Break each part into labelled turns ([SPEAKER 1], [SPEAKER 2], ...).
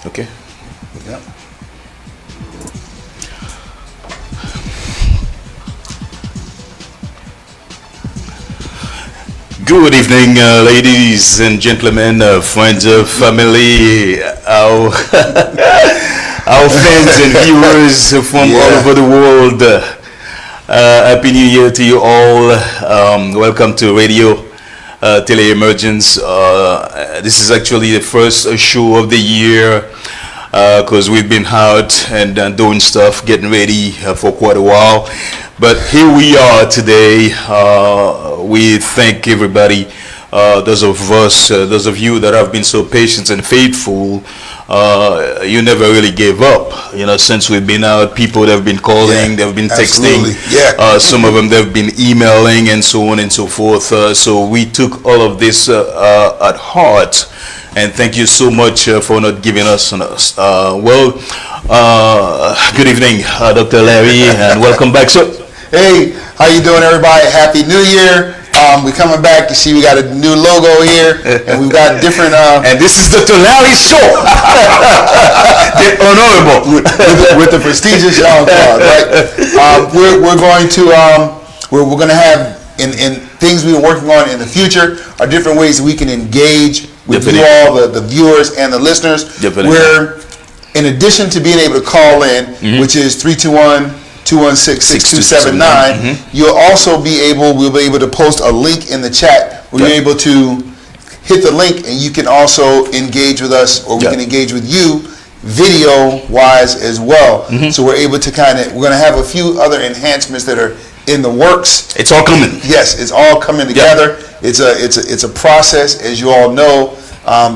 [SPEAKER 1] Okay.
[SPEAKER 2] Yep.
[SPEAKER 1] Good evening, ladies and gentlemen, friends of family, our, our fans and viewers from all over the world. Happy New Year to you all. Welcome to Radio Tele Emergence. This is actually the first show of the year because we've been out and doing stuff, getting ready for quite a while. But here we are today. We thank everybody, those of us, those of you that have been so patient and faithful. You never really gave up, since we've been out. People that have been calling, they've been texting, some of them they've been emailing and so on and so forth. So we took all of this at heart, and thank you so much for not giving us on us. Good evening, Dr. Larry, and welcome back. So,
[SPEAKER 2] hey, how you doing, everybody? Happy New Year. We're coming back to see we got a new logo here, and we've got different.
[SPEAKER 1] And this is Dr. Larry's show, the honorable,
[SPEAKER 2] with the prestigious Jean Claude, right? We're going to have in things we're working on in the future are different ways that we can engage with you all, the viewers and the listeners. We're, in addition to being able to call in, which is 321-216-6279, we'll be able to post a link in the chat where you're able to hit the link, and you can also engage with us, or we can engage with you video wise as well. So we're able to we're going to have a few other enhancements that are in the works.
[SPEAKER 1] It's all coming.
[SPEAKER 2] Yes, it's all coming together. It's a process, as you all know.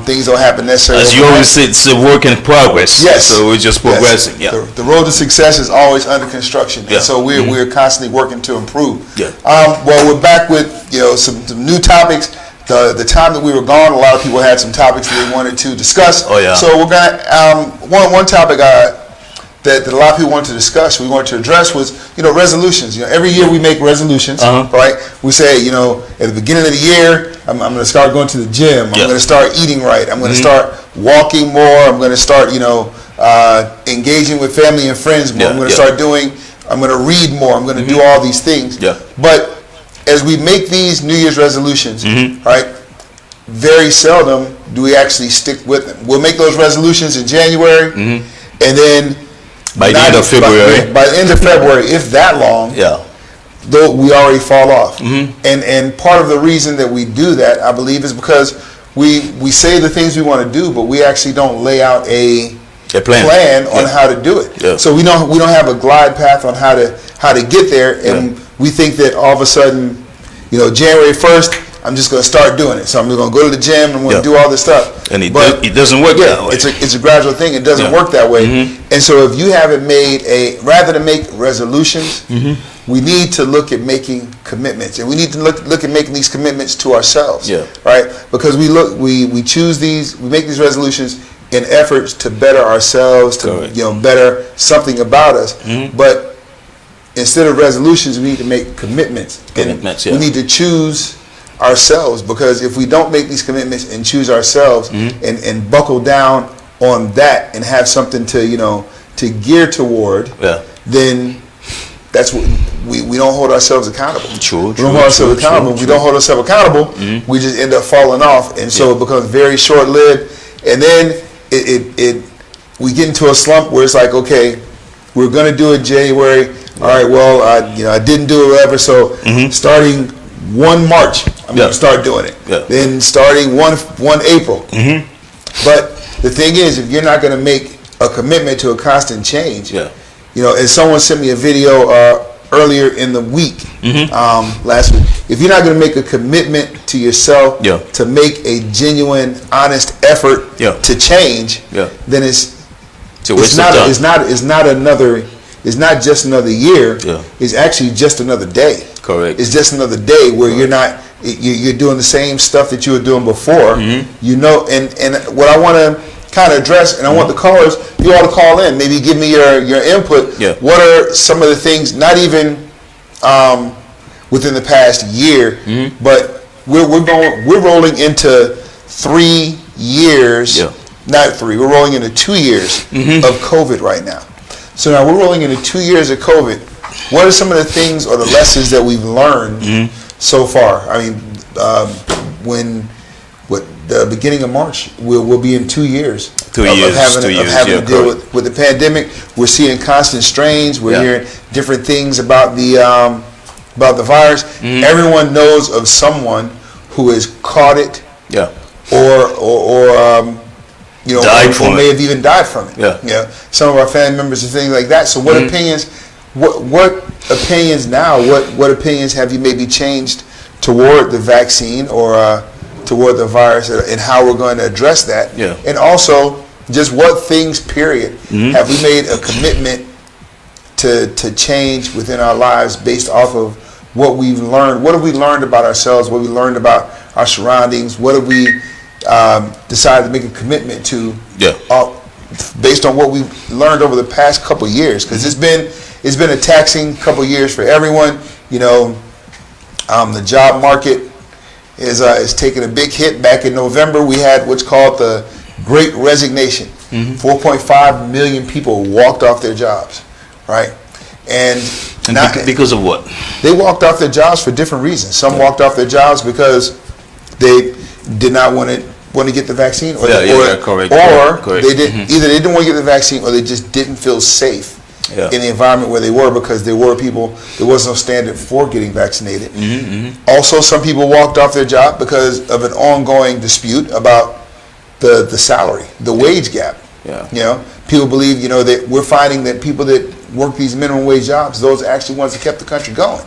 [SPEAKER 2] Things don't happen necessarily.
[SPEAKER 1] As you always say, it's a work in progress.
[SPEAKER 2] Yes.
[SPEAKER 1] So we're just progressing.
[SPEAKER 2] Yes. The road to success is always under construction. And so we're constantly working to improve. Well, we're back with some new topics. The time that we were gone, a lot of people had some topics that they wanted to discuss. So we're gonna one topic that a lot of people wanted to discuss, we wanted to address was, resolutions. Every year we make resolutions, right? We say, at the beginning of the year, I'm going to start going to the gym. I'm going to start eating right. I'm going to start walking more. I'm going to start, engaging with family and friends more. I'm going to I'm going to read more. I'm going to do all these things. But as we make these New Year's resolutions, right, very seldom do we actually stick with them. We'll make those resolutions in January, and then
[SPEAKER 1] by the end of February.
[SPEAKER 2] By the end of February, if that long, though we already fall off. And part of the reason that we do that, I believe, is because we say the things we want to do, but we actually don't lay out a plan on how to do it. So we don't have a glide path on how to get there, and we think that all of a sudden, January 1st, I'm just going to start doing it. So I'm going to go to the gym. I'm going to do all this stuff.
[SPEAKER 1] And it doesn't work that way.
[SPEAKER 2] It's a gradual thing. It doesn't work that way. And so if you haven't made rather than make resolutions, we need to look at making commitments. And we need to look at making these commitments to ourselves. Right? Because we choose these, we make these resolutions in efforts to better ourselves, to better something about us. But instead of resolutions, we need to make commitments. We need to choose ourselves, because if we don't make these commitments and choose ourselves and buckle down on that and have something to gear toward, then that's what we don't hold ourselves accountable. We don't hold ourselves accountable. We don't hold ourselves accountable. We just end up falling off, and so it becomes very short-lived. And then we get into a slump where it's like, okay, we're going to do it January. All right, well, I didn't do it whatever. So starting 1 March, I'm going to start doing it. Then starting 1 April. But the thing is, if you're not going to make a commitment to a constant change, as someone sent me a video earlier in the week, last week, if you're not going to make a commitment to yourself to make a genuine, honest effort to change, then it's not just another year. It's actually just another day.
[SPEAKER 1] Correct.
[SPEAKER 2] It's just another day where you're doing the same stuff that you were doing before. And what I want to kind of address, and I want the callers, you all to call in, maybe give me your input. What are some of the things, not even within the past year, but we're rolling into 3 years not 3. We're rolling into 2 years of COVID right now. So now we're rolling into 2 years of COVID. What are some of the things or the lessons that we've learned so far? I mean, the beginning of March, we'll be in 2 years. Of having to deal with the pandemic. We're seeing constant strains. We're hearing different things about the virus. Everyone knows of someone who has caught it, or may have even died from it. Some of our family members and things like that. So what opinions? What opinions now? What opinions have you maybe changed toward the vaccine or toward the virus, and how we're going to address that? And also, just what things, period, have we made a commitment to change within our lives based off of what we've learned? What have we learned about ourselves? What we learned about our surroundings? What have we decided to make a commitment to based on what we've learned over the past couple of years? Because it's been a taxing couple of years for everyone. The job market is taking a big hit. Back in November, we had what's called the Great Resignation. 4.5 million people walked off their jobs, right? And
[SPEAKER 1] because of what?
[SPEAKER 2] They walked off their jobs for different reasons. Some walked off their jobs because they did not want to get the vaccine, or they didn't either. They didn't want to get the vaccine, or they just didn't feel safe in the environment where they were, because there were people, there was no standard for getting vaccinated. Also, some people walked off their job because of an ongoing dispute about the salary, the wage gap. People believe, that we're finding that people that work these minimum wage jobs, those are actually ones that kept the country going.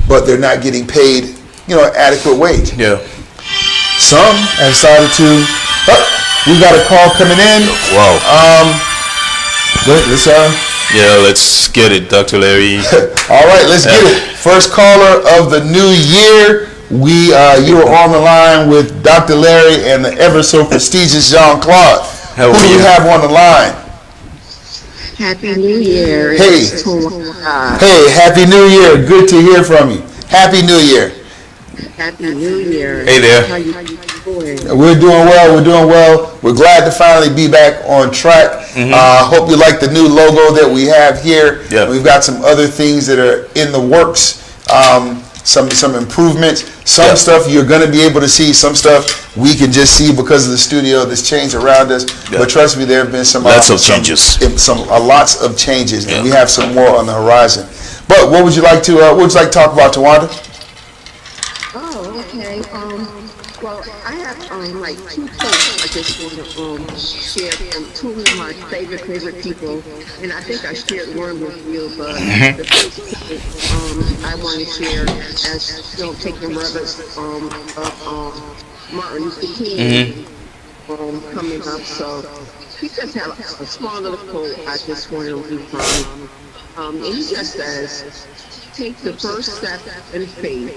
[SPEAKER 2] But they're not getting paid, adequate wage. Some have started to. We got a call coming in.
[SPEAKER 1] Wow.
[SPEAKER 2] Let's
[SPEAKER 1] get it, Dr. Larry.
[SPEAKER 2] All right, let's get it. First caller of the new year. You are on the line with Dr. Larry and the ever so prestigious Jean-Claude. Who do you have on the line?
[SPEAKER 3] Happy New Year.
[SPEAKER 2] Hey, Happy New Year. Good to hear from you. Happy New Year.
[SPEAKER 3] Happy New Year.
[SPEAKER 1] Hey there.
[SPEAKER 3] How you doing?
[SPEAKER 2] We're doing well. We're glad to finally be back on track. Hope you like the new logo that we have here. We've got some other things that are in the works. Some improvements. Some stuff you're going to be able to see. Some stuff we can just see because of the studio that's changed around us. But trust me, there have been
[SPEAKER 1] lots of changes.
[SPEAKER 2] Lots of changes, and we have some more on the horizon. But what would you like to talk about, Tawanda?
[SPEAKER 3] Oh, okay. Well, I have like 2 posts I just want to share from 2 of my favorite people, and I think I shared one with you, but the first I want to share as taking reverence of Martin Luther King coming up. So he just had a small little quote I just want to read from, and he just says, "Take the first step in faith.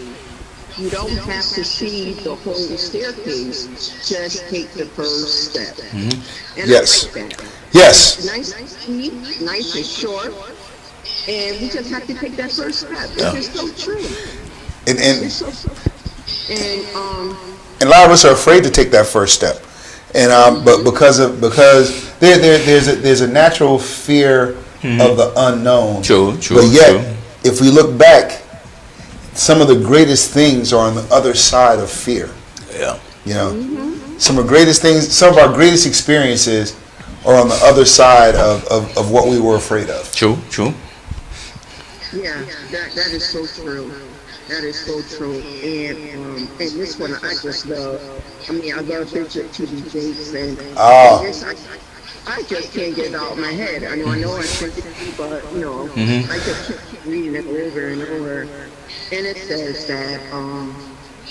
[SPEAKER 3] You don't have to see the whole staircase. Just take the first step." And
[SPEAKER 2] yes.
[SPEAKER 3] I like that.
[SPEAKER 2] Yes.
[SPEAKER 3] Nice and short, and we just have to take that first step. It's just so true.
[SPEAKER 2] And
[SPEAKER 3] it's so
[SPEAKER 2] a lot of us are afraid to take that first step, and but because there's a natural fear of the unknown.
[SPEAKER 1] True.
[SPEAKER 2] But yet, if we look back, some of the greatest things are on the other side of fear. Some of our greatest experiences are on the other side of what we were afraid of.
[SPEAKER 1] True.
[SPEAKER 3] Yeah, that is so true. That is so true. And this one I just love. I mean, I love Bishop T.D. Jakes, and I just can't get it out of my head. I know I sent it to you, but I just keep reading it over and over. And it says that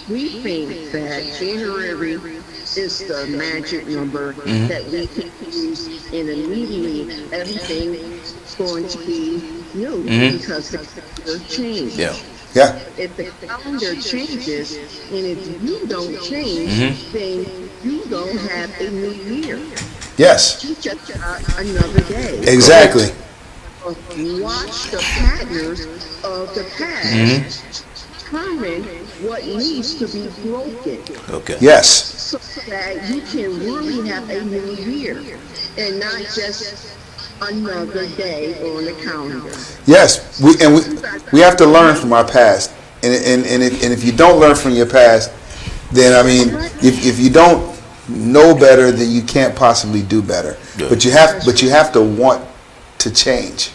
[SPEAKER 3] we think that January is the magic number that we can use, and immediately everything's going to be new because the calendar changed. If the calendar changes, and if you don't change, then you don't have a new year.
[SPEAKER 2] Yes.
[SPEAKER 3] You just got another day.
[SPEAKER 2] Exactly.
[SPEAKER 3] Watch the patterns of the past determine what needs to be broken.
[SPEAKER 1] Okay.
[SPEAKER 2] Yes.
[SPEAKER 3] So that you can really have a new year and not just another day on the calendar.
[SPEAKER 2] Yes. We have to learn from our past. And if you don't learn from your past, then I mean, if you don't know better, then you can't possibly do better.
[SPEAKER 1] Yeah.
[SPEAKER 2] But you have to want to change.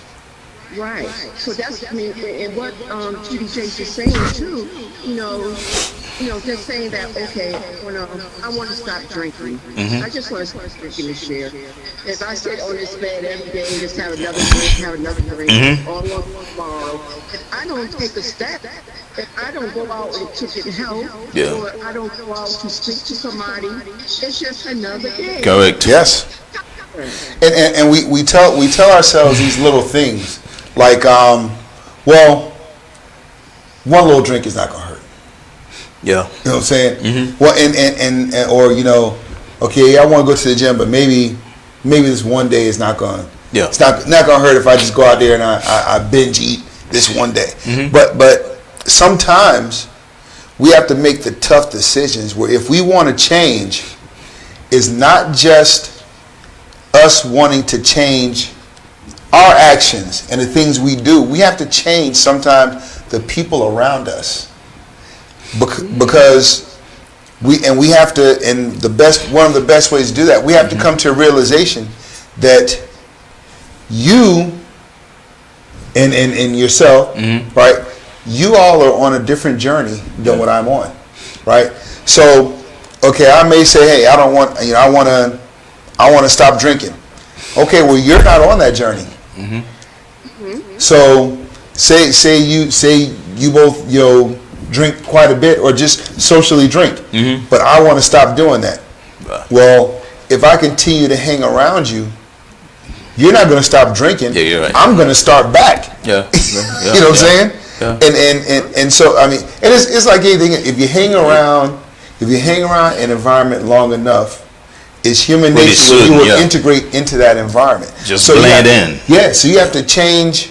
[SPEAKER 3] Right. So that's, I mean, and what TD Jakes is saying too, just saying that, okay, I want to stop drinking. I just want to stop drinking this year. If I sit on this bed every day and just have another drink, all over tomorrow, if I don't take a step, if I don't go out and to get help, or I don't go out to speak to somebody, it's just another day.
[SPEAKER 1] Correct.
[SPEAKER 2] Yes. And we tell ourselves these little things like, well, one little drink is not gonna hurt.
[SPEAKER 1] Yeah.
[SPEAKER 2] You know what I'm saying? Well, and or okay, I want to go to the gym, but maybe this one day is not gonna.
[SPEAKER 1] Yeah.
[SPEAKER 2] It's not gonna hurt if I just go out there and I binge eat this one day. But sometimes we have to make the tough decisions where if we want to change, it's not just us wanting to change our actions and the things we do. We have to change sometimes the people around us because we have to, and one of the best ways to do that, we have to come to a realization that you and yourself, right? You all are on a different journey than what I'm on, right? So, okay, I may say, hey, I want to stop drinking. Okay, well, you're not on that journey. So, say you both drink quite a bit or just socially drink, but I want to stop doing that. Well, if I continue to hang around you, you're not going to stop drinking. Yeah, you're right. I'm going to start back. Yeah. You know what I'm saying? Yeah. And so, I mean, and it's like anything. If you hang around an environment long enough, it's human nature. You will integrate into that environment.
[SPEAKER 1] Just blend in.
[SPEAKER 2] Yeah. So you have to change.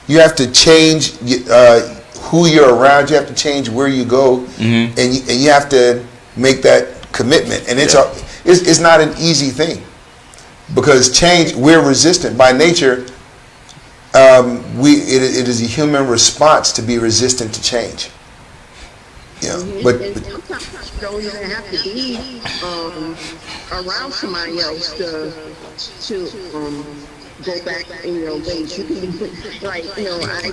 [SPEAKER 2] You have to change who you're around. You have to change where you go, and you have to make that commitment. And it's not an easy thing because change. We're resistant by nature. It is a human response to be resistant to change. But
[SPEAKER 3] sometimes you don't even have to be around somebody else to go back in your ways. You can be like, I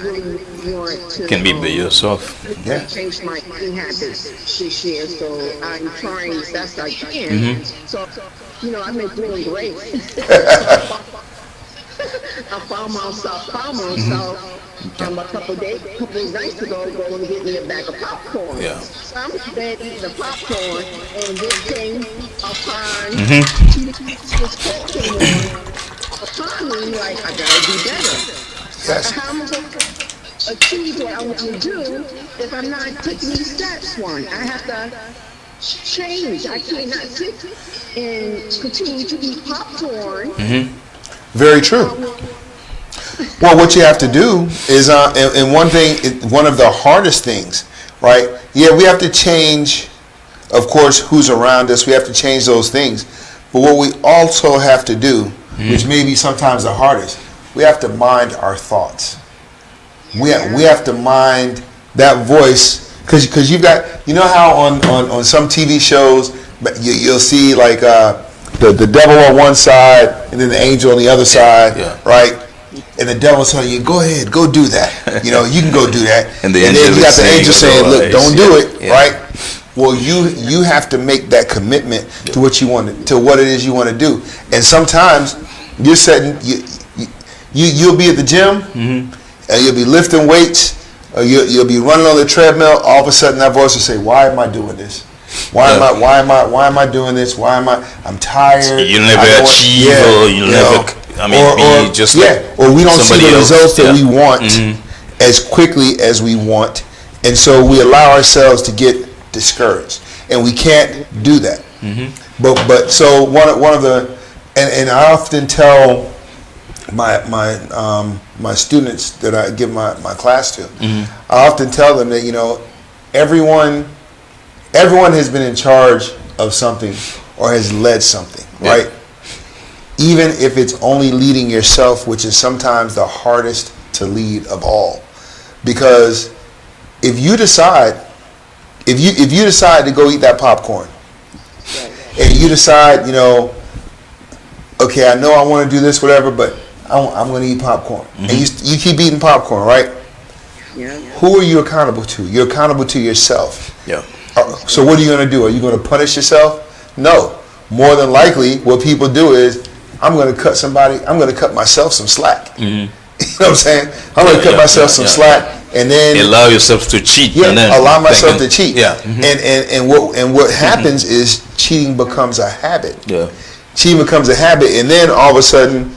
[SPEAKER 3] really want to.
[SPEAKER 1] Can be yourself.
[SPEAKER 2] Yeah.
[SPEAKER 3] Change my eating habits this year, so I'm trying as best I can. So, I've been doing great. I found myself a couple of nights ago going to get me a bag of popcorn. Yeah. So I'm in bed eating the popcorn, and this came upon this came upon me like I gotta do better.
[SPEAKER 2] Yes.
[SPEAKER 3] How am I going to achieve what I want to do if I'm not taking these steps? I have to change. I cannot sit and continue to eat popcorn.
[SPEAKER 2] Very true. Well, what you have to do is, and one of the hardest things, right? Yeah, we have to change, of course, who's around us. We have to change those things. But what we also have to do, which may be sometimes the hardest, we have to mind our thoughts. We have to mind that voice, because you've got, how on some TV shows, you'll see like the devil on one side and then the angel on the other side, right? And the devil's telling you, go ahead, go do that. You can go do that. And then you got the angel saying, look, don't do it, right? Well, you have to make that commitment to what you want to what it is you want to do. And sometimes you're setting you'll be at the gym and you'll be lifting weights, or you'll be running on the treadmill. All of a sudden, that voice will say, "Why am I doing this? Why am I doing this? I'm tired."
[SPEAKER 1] You'll never achieve, or you'll never. Be just
[SPEAKER 2] or we don't see the results that we want as quickly as we want, and so we allow ourselves to get discouraged, and we can't do that. But so one of the and I often tell my students that I give my class to, I often tell them that everyone has been in charge of something or has led something, right? Even if it's only leading yourself, which is sometimes the hardest to lead of all. Because if you decide to go eat that popcorn, and you decide, okay, I know I want to do this, whatever, but I'm going to eat popcorn. And you keep eating popcorn, right?
[SPEAKER 3] Yeah.
[SPEAKER 2] Who are you accountable to? You're accountable to yourself.
[SPEAKER 1] Yeah.
[SPEAKER 2] So what are you going to do? Are you going to punish yourself? No. More than likely, what people do is, I'm going to cut myself some slack. You know what I'm saying? I'm going to cut myself some slack, and then
[SPEAKER 1] allow yourself to cheat.
[SPEAKER 2] Yeah,
[SPEAKER 1] and then
[SPEAKER 2] allow myself to cheat.
[SPEAKER 1] Yeah.
[SPEAKER 2] And what happens is cheating becomes a habit.
[SPEAKER 1] Yeah.
[SPEAKER 2] Cheating becomes a habit, and then all of a sudden,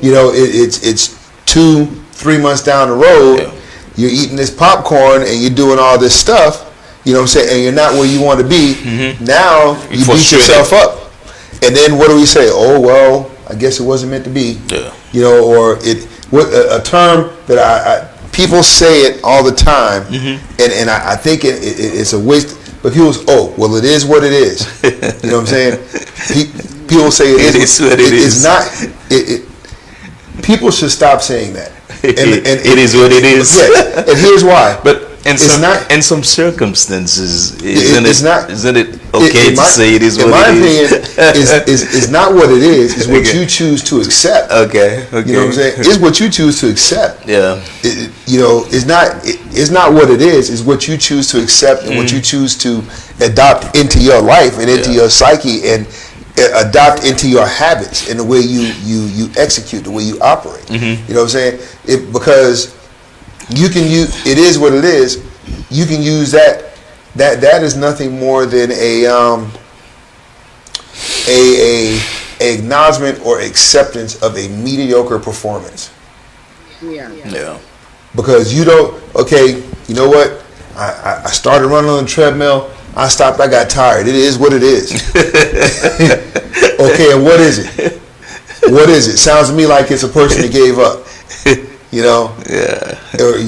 [SPEAKER 2] it's 2-3 months down the road.
[SPEAKER 1] Yeah.
[SPEAKER 2] You're eating this popcorn and you're doing all this stuff. You know what I'm saying? And you're not where you want to be. Now you beat yourself up. And then what do we say? Oh, well, I guess it wasn't meant to be.
[SPEAKER 1] Yeah.
[SPEAKER 2] Or a term that people say it all the time, and I think it's a waste. But people say, oh, well, it is what it is. You know what I'm saying? People say it is what it is. It's not. People should stop saying that.
[SPEAKER 1] It is what it is.
[SPEAKER 2] Yeah, and here's why.
[SPEAKER 1] But in some circumstances, isn't it okay to say it is what it is?
[SPEAKER 2] In my opinion, it's not what it is. It's what you choose to accept.
[SPEAKER 1] Okay.
[SPEAKER 2] You know what I'm saying? It's what you choose to accept.
[SPEAKER 1] Yeah.
[SPEAKER 2] It's not what it is. It's what you choose to accept and what you choose to adopt into your life and into your psyche and adopt into your habits and the way you execute, the way you operate. You know what I'm saying? Because you can use it is what it is. You can use that is nothing more than a acknowledgement or acceptance of a mediocre performance.
[SPEAKER 1] Yeah.
[SPEAKER 2] Because you don't. Okay, you know what? I started running on the treadmill. I stopped. I got tired. It is what it is. Okay, and what is it? What is it? Sounds to me like it's a person that gave up. Yeah. Or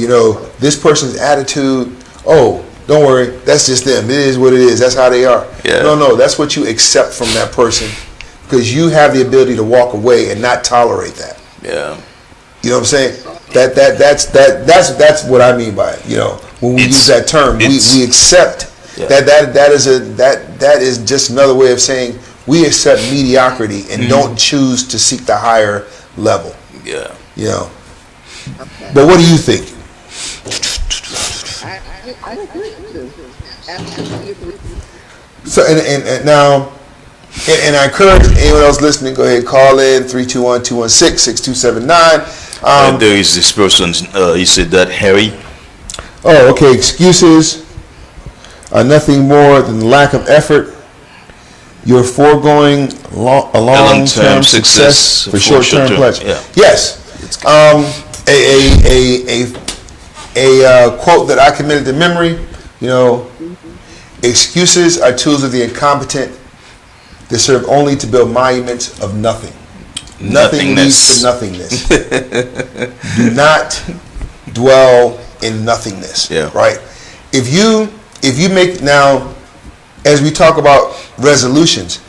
[SPEAKER 2] this person's attitude. Oh, don't worry. That's just them. It is what it is. That's how they are.
[SPEAKER 1] Yeah.
[SPEAKER 2] No. That's what you accept from that person, because you have the ability to walk away and not tolerate that.
[SPEAKER 1] Yeah.
[SPEAKER 2] You know what I'm saying? That's what I mean by it. When we use that term, we accept. That is just another way of saying we accept mediocrity and don't choose to seek the higher level.
[SPEAKER 1] Yeah.
[SPEAKER 2] But what do you think?
[SPEAKER 3] I agree with you. Absolutely.
[SPEAKER 2] So and now and I encourage anyone else listening, go ahead, call in 321-216-6279.
[SPEAKER 1] There is this person. He said that Harry.
[SPEAKER 2] Oh, okay. Excuses are nothing more than lack of effort. You're foregoing a long-term success for short-term pleasure.
[SPEAKER 1] Yeah.
[SPEAKER 2] Yes. A quote that I committed to memory. Excuses are tools of the incompetent that serve only to build monuments of nothing. Nothing leads to nothingness. Do not dwell in nothingness.
[SPEAKER 1] Yeah.
[SPEAKER 2] Right. If you make now, as we talk about resolutions,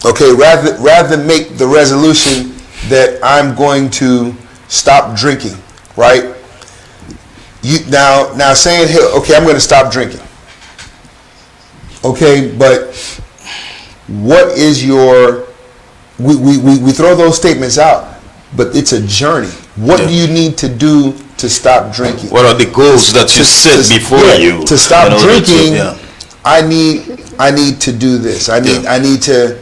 [SPEAKER 2] okay, rather than make the resolution that I'm going to stop drinking, right? You now saying, hey, okay, I'm going to stop drinking. Okay, but what is your? We throw those statements out, but it's a journey. What do you need to do to stop drinking?
[SPEAKER 1] What are the goals that you set before you?
[SPEAKER 2] To stop drinking, I need to do this. I need to,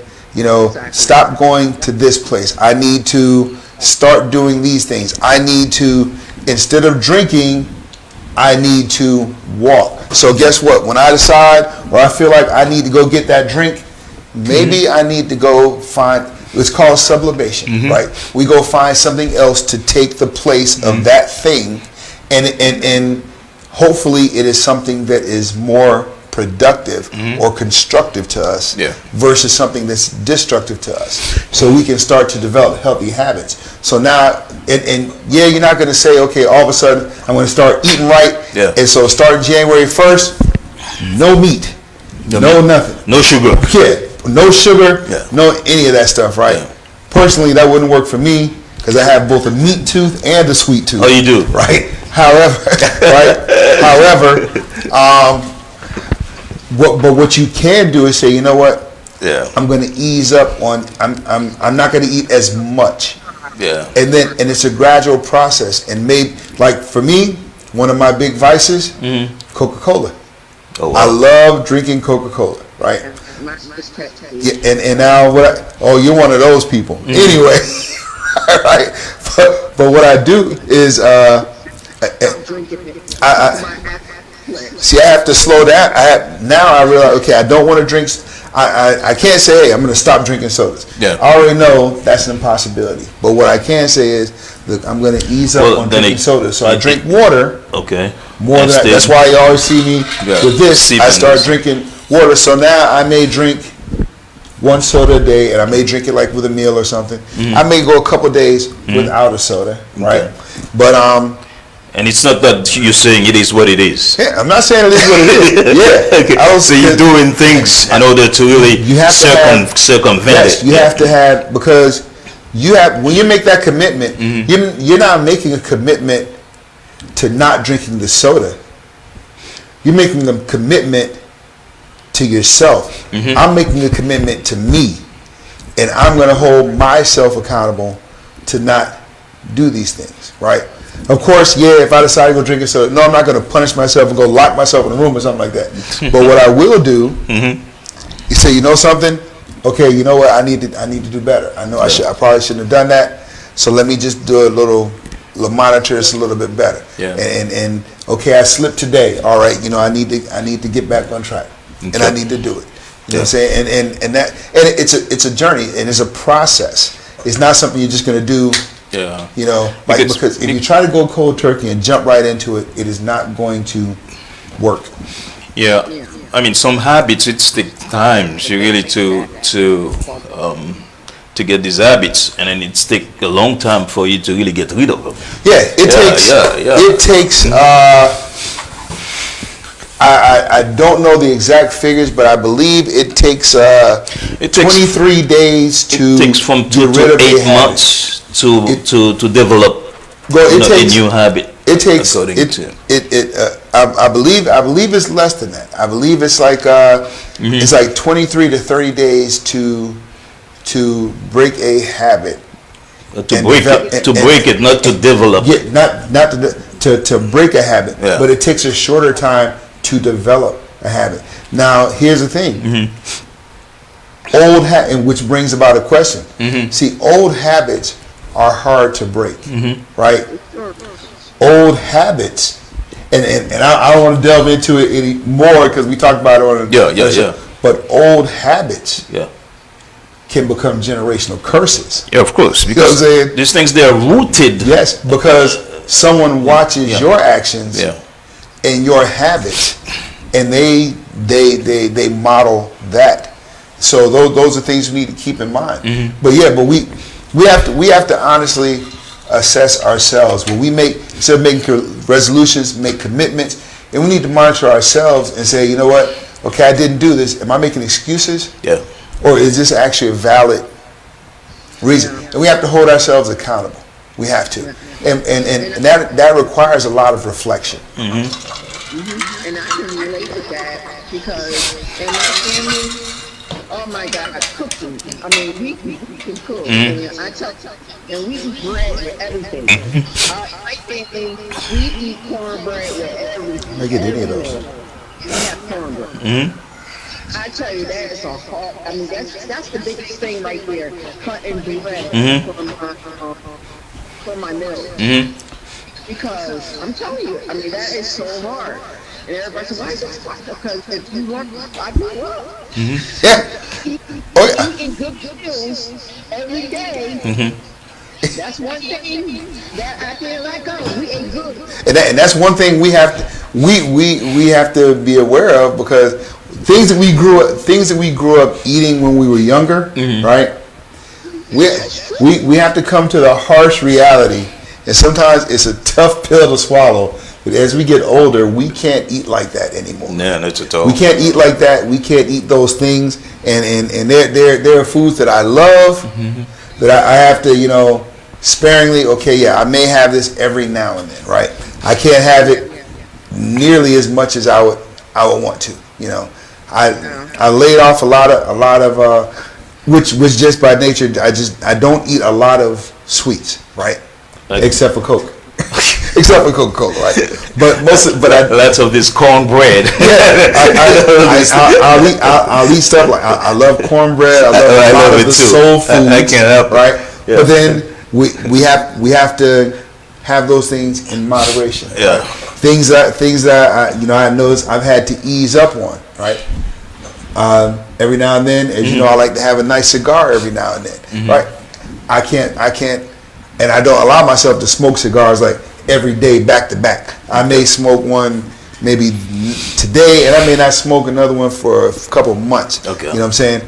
[SPEAKER 2] stop going to this place. I need to start doing these things. I need to, instead of drinking, I need to walk. So guess what? When I decide or I feel like I need to go get that drink, maybe I need to go find. It's called sublimation, right? We go find something else to take the place of that thing, and hopefully it is something that is more productive or constructive to us versus something that's destructive to us. So we can start to develop healthy habits. So now, you're not going to say, okay, all of a sudden I'm going to start eating right.
[SPEAKER 1] Yeah.
[SPEAKER 2] And so starting January 1st, no meat, no nothing,
[SPEAKER 1] no sugar.
[SPEAKER 2] Yeah, no sugar,
[SPEAKER 1] Yeah.
[SPEAKER 2] no any of that stuff, right?
[SPEAKER 1] Yeah.
[SPEAKER 2] Personally, that wouldn't work for me because I have both a meat tooth and a sweet tooth.
[SPEAKER 1] Oh, you do?
[SPEAKER 2] Right. However, but what you can do is say, you know what?
[SPEAKER 1] Yeah.
[SPEAKER 2] I'm going to ease up on. I'm not going to eat as much.
[SPEAKER 1] Yeah.
[SPEAKER 2] And it's a gradual process. And maybe, like for me, one of my big vices, Coca-Cola.
[SPEAKER 1] Oh, wow.
[SPEAKER 2] I love drinking Coca-Cola, right? Yeah, and now you're one of those people. Anyway, right? But what I do is I have to slow down. Now I realize, okay, I don't want to drink. I can't say, hey, I'm going to stop drinking sodas.
[SPEAKER 1] Yeah.
[SPEAKER 2] I already know that's an impossibility. But what I can say is, look, I'm going to ease up on drinking sodas. So I drink water.
[SPEAKER 1] Okay.
[SPEAKER 2] More than that. That's why you always see me with this. I start drinking water. So now I may drink one soda a day, and I may drink it like with a meal or something. I may go a couple days without a soda, right?
[SPEAKER 1] Okay.
[SPEAKER 2] But
[SPEAKER 1] and it's not that you're saying it is what it is.
[SPEAKER 2] yeah, I'm not saying it is what it is. Yeah.
[SPEAKER 1] Okay. So you're doing things in order to really circumvent
[SPEAKER 2] yes,
[SPEAKER 1] it.
[SPEAKER 2] You have to have, because when you make that commitment, you're not making a commitment to not drinking the soda. You're making a commitment to yourself. I'm making a commitment to me, and I'm going to hold myself accountable to not do these things, right? Of course, if I decide to go drink a soda, no, I'm not going to punish myself and go lock myself in a room or something like that. But what I will do is say, you know something? Okay, you know what? I need to do better. I know I probably shouldn't have done that. So let me just do a little monitor this a little bit better.
[SPEAKER 1] Yeah.
[SPEAKER 2] And okay, I slipped today. All right, I need to get back on track, and I need to do it. You know what I'm saying? And it's a journey, and it's a process. It's not something you're just going to do.
[SPEAKER 1] Yeah.
[SPEAKER 2] Because if you try to go cold turkey and jump right into it, it is not going to work.
[SPEAKER 1] Yeah. I mean, some habits, it takes time to get these habits, and then it takes a long time for you to really get rid of them.
[SPEAKER 2] Yeah, it takes. I don't know the exact figures, but I believe it takes 23 days to.
[SPEAKER 1] It takes from 2 to 8 months to develop a new habit.
[SPEAKER 2] It takes. I believe it's less than that. I believe it's like it's like 23 to 30 days to break a habit.
[SPEAKER 1] To break it, not to develop.
[SPEAKER 2] Yeah, not to break a habit, but it takes a shorter time to develop a habit. Now, here's the thing. And which brings about a question. See, old habits are hard to break, right? Old habits, and I don't want to delve into it anymore because we talked about it on the But old habits can become generational curses.
[SPEAKER 1] Yeah, of course, because these things, they are rooted.
[SPEAKER 2] Yes, because someone watches your actions and your habits, and they model that. So those are things we need to keep in mind. But we have to honestly assess ourselves. When we instead of making resolutions, make commitments, and we need to monitor ourselves and say, you know what? Okay, I didn't do this. Am I making excuses?
[SPEAKER 1] Yeah.
[SPEAKER 2] Or is this actually a valid reason? And we have to hold ourselves accountable. We have to. And that requires a lot of reflection.
[SPEAKER 3] And I can relate to that because in my family, oh my God, cooking. I mean, we can cook. And I tell you, and we eat bread with everything. My family, we eat cornbread with everything.
[SPEAKER 2] I get any of those.
[SPEAKER 3] We have cornbread. I tell you, that is a hard. I mean, that's the biggest thing right there. Cutting bread for my meal. Because I'm telling you, I mean, that is so hard. And everybody says, why is it hard? Because if you work, I grew up. Eating good meals every day. That's one thing that I can't let go. We ain't good.
[SPEAKER 2] And that's one thing we have to be aware of, because things that we grew up eating when we were younger, right? We have to come to the harsh reality, and sometimes it's a tough pill to swallow, But as we get older, we can't eat like that anymore.
[SPEAKER 1] No, not at all.
[SPEAKER 2] We can't eat like that. We can't eat those things. And there are foods that I love that I have to, you know, sparingly. Okay, yeah, I may have this every now and then, right? I can't have it nearly as much as I would want to. You know, I laid off a lot of which just by nature I don't eat a lot of sweets, right? Except for Coke. Except for Coca-Cola, right? But
[SPEAKER 1] lots of this cornbread.
[SPEAKER 2] Yeah, I'll eat stuff like I love cornbread. I love the soul food.
[SPEAKER 1] I can't help it.
[SPEAKER 2] Right?
[SPEAKER 1] Yeah.
[SPEAKER 2] But then we have to have those things in moderation.
[SPEAKER 1] Yeah.
[SPEAKER 2] Right? Things that I noticed I've had to ease up on. Right. Every now and then, as you know, I like to have a nice cigar every now and then. Right. I can't, and I don't allow myself to smoke cigars like every day back to back. I may smoke one maybe today, and I may not smoke another one for a couple of months.
[SPEAKER 1] Okay.
[SPEAKER 2] You know what I'm saying?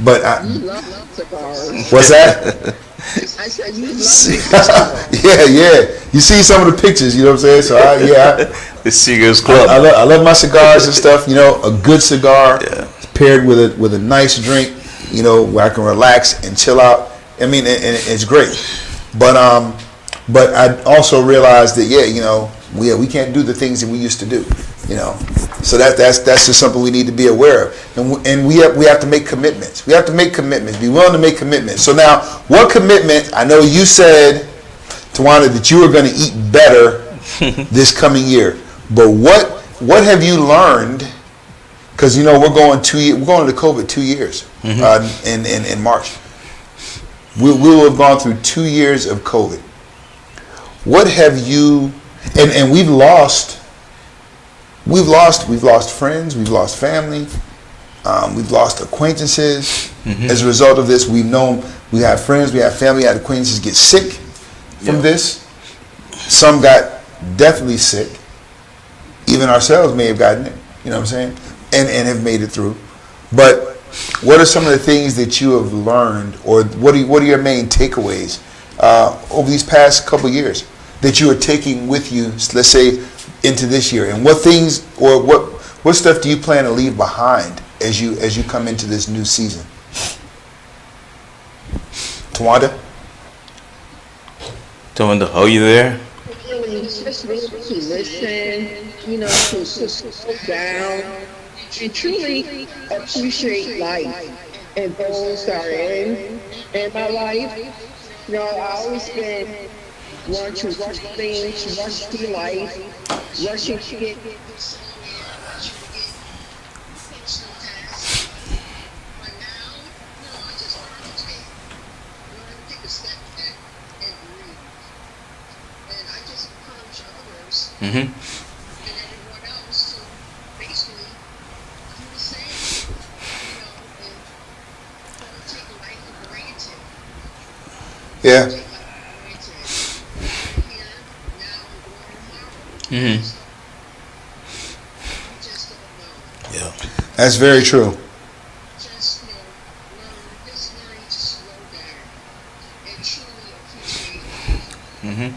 [SPEAKER 2] But
[SPEAKER 3] You love cigars.
[SPEAKER 2] what's that?
[SPEAKER 3] I said you love cigars.
[SPEAKER 2] Yeah. You see some of the pictures, you know what I'm saying? So
[SPEAKER 1] The Cigars Club.
[SPEAKER 2] I love my cigars and stuff. You know, a good cigar paired with a nice drink, you know, where I can relax and chill out. I mean, and it's great. But I also realized that you know, we can't do the things that we used to do, you know. So that's just something we need to be aware of, and we have to make commitments. We have to make commitments. Be willing to make commitments. So now, what commitment? I know you said, Tawana, that you were going to eat better this coming year, but what have you learned? Because you know we're going to COVID 2 years in March. We will have gone through 2 years of COVID. What have you, and we've lost friends, we've lost family, we've lost acquaintances. As a result of this, we have friends, we have family, we had acquaintances get sick from this. Some got deathly sick. Even ourselves may have gotten it, you know what I'm saying, and have made it through. But what are some of the things that you have learned, or what are your main takeaways over these past couple of years that you are taking with you, let's say, into this year? And what things, or what stuff do you plan to leave behind as you come into this new season? Tawanda,
[SPEAKER 1] are you there?
[SPEAKER 3] Really, just really to listen, you know, to slow down and truly appreciate life and those that are in my life. You know, I always been one to rush things, rush through life, rushing to get
[SPEAKER 1] Mm-hmm.
[SPEAKER 4] And everyone else to basically do the same, you know, and don't take life for granted.
[SPEAKER 2] yeah,
[SPEAKER 4] Take life for granted. We're here, now, we're tomorrow.
[SPEAKER 1] Mm-hmm.
[SPEAKER 4] We just don't know.
[SPEAKER 1] Yeah.
[SPEAKER 2] that's very true.
[SPEAKER 4] Just, you know, just learn to slow down and truly appreciate life.
[SPEAKER 1] Mm-hmm.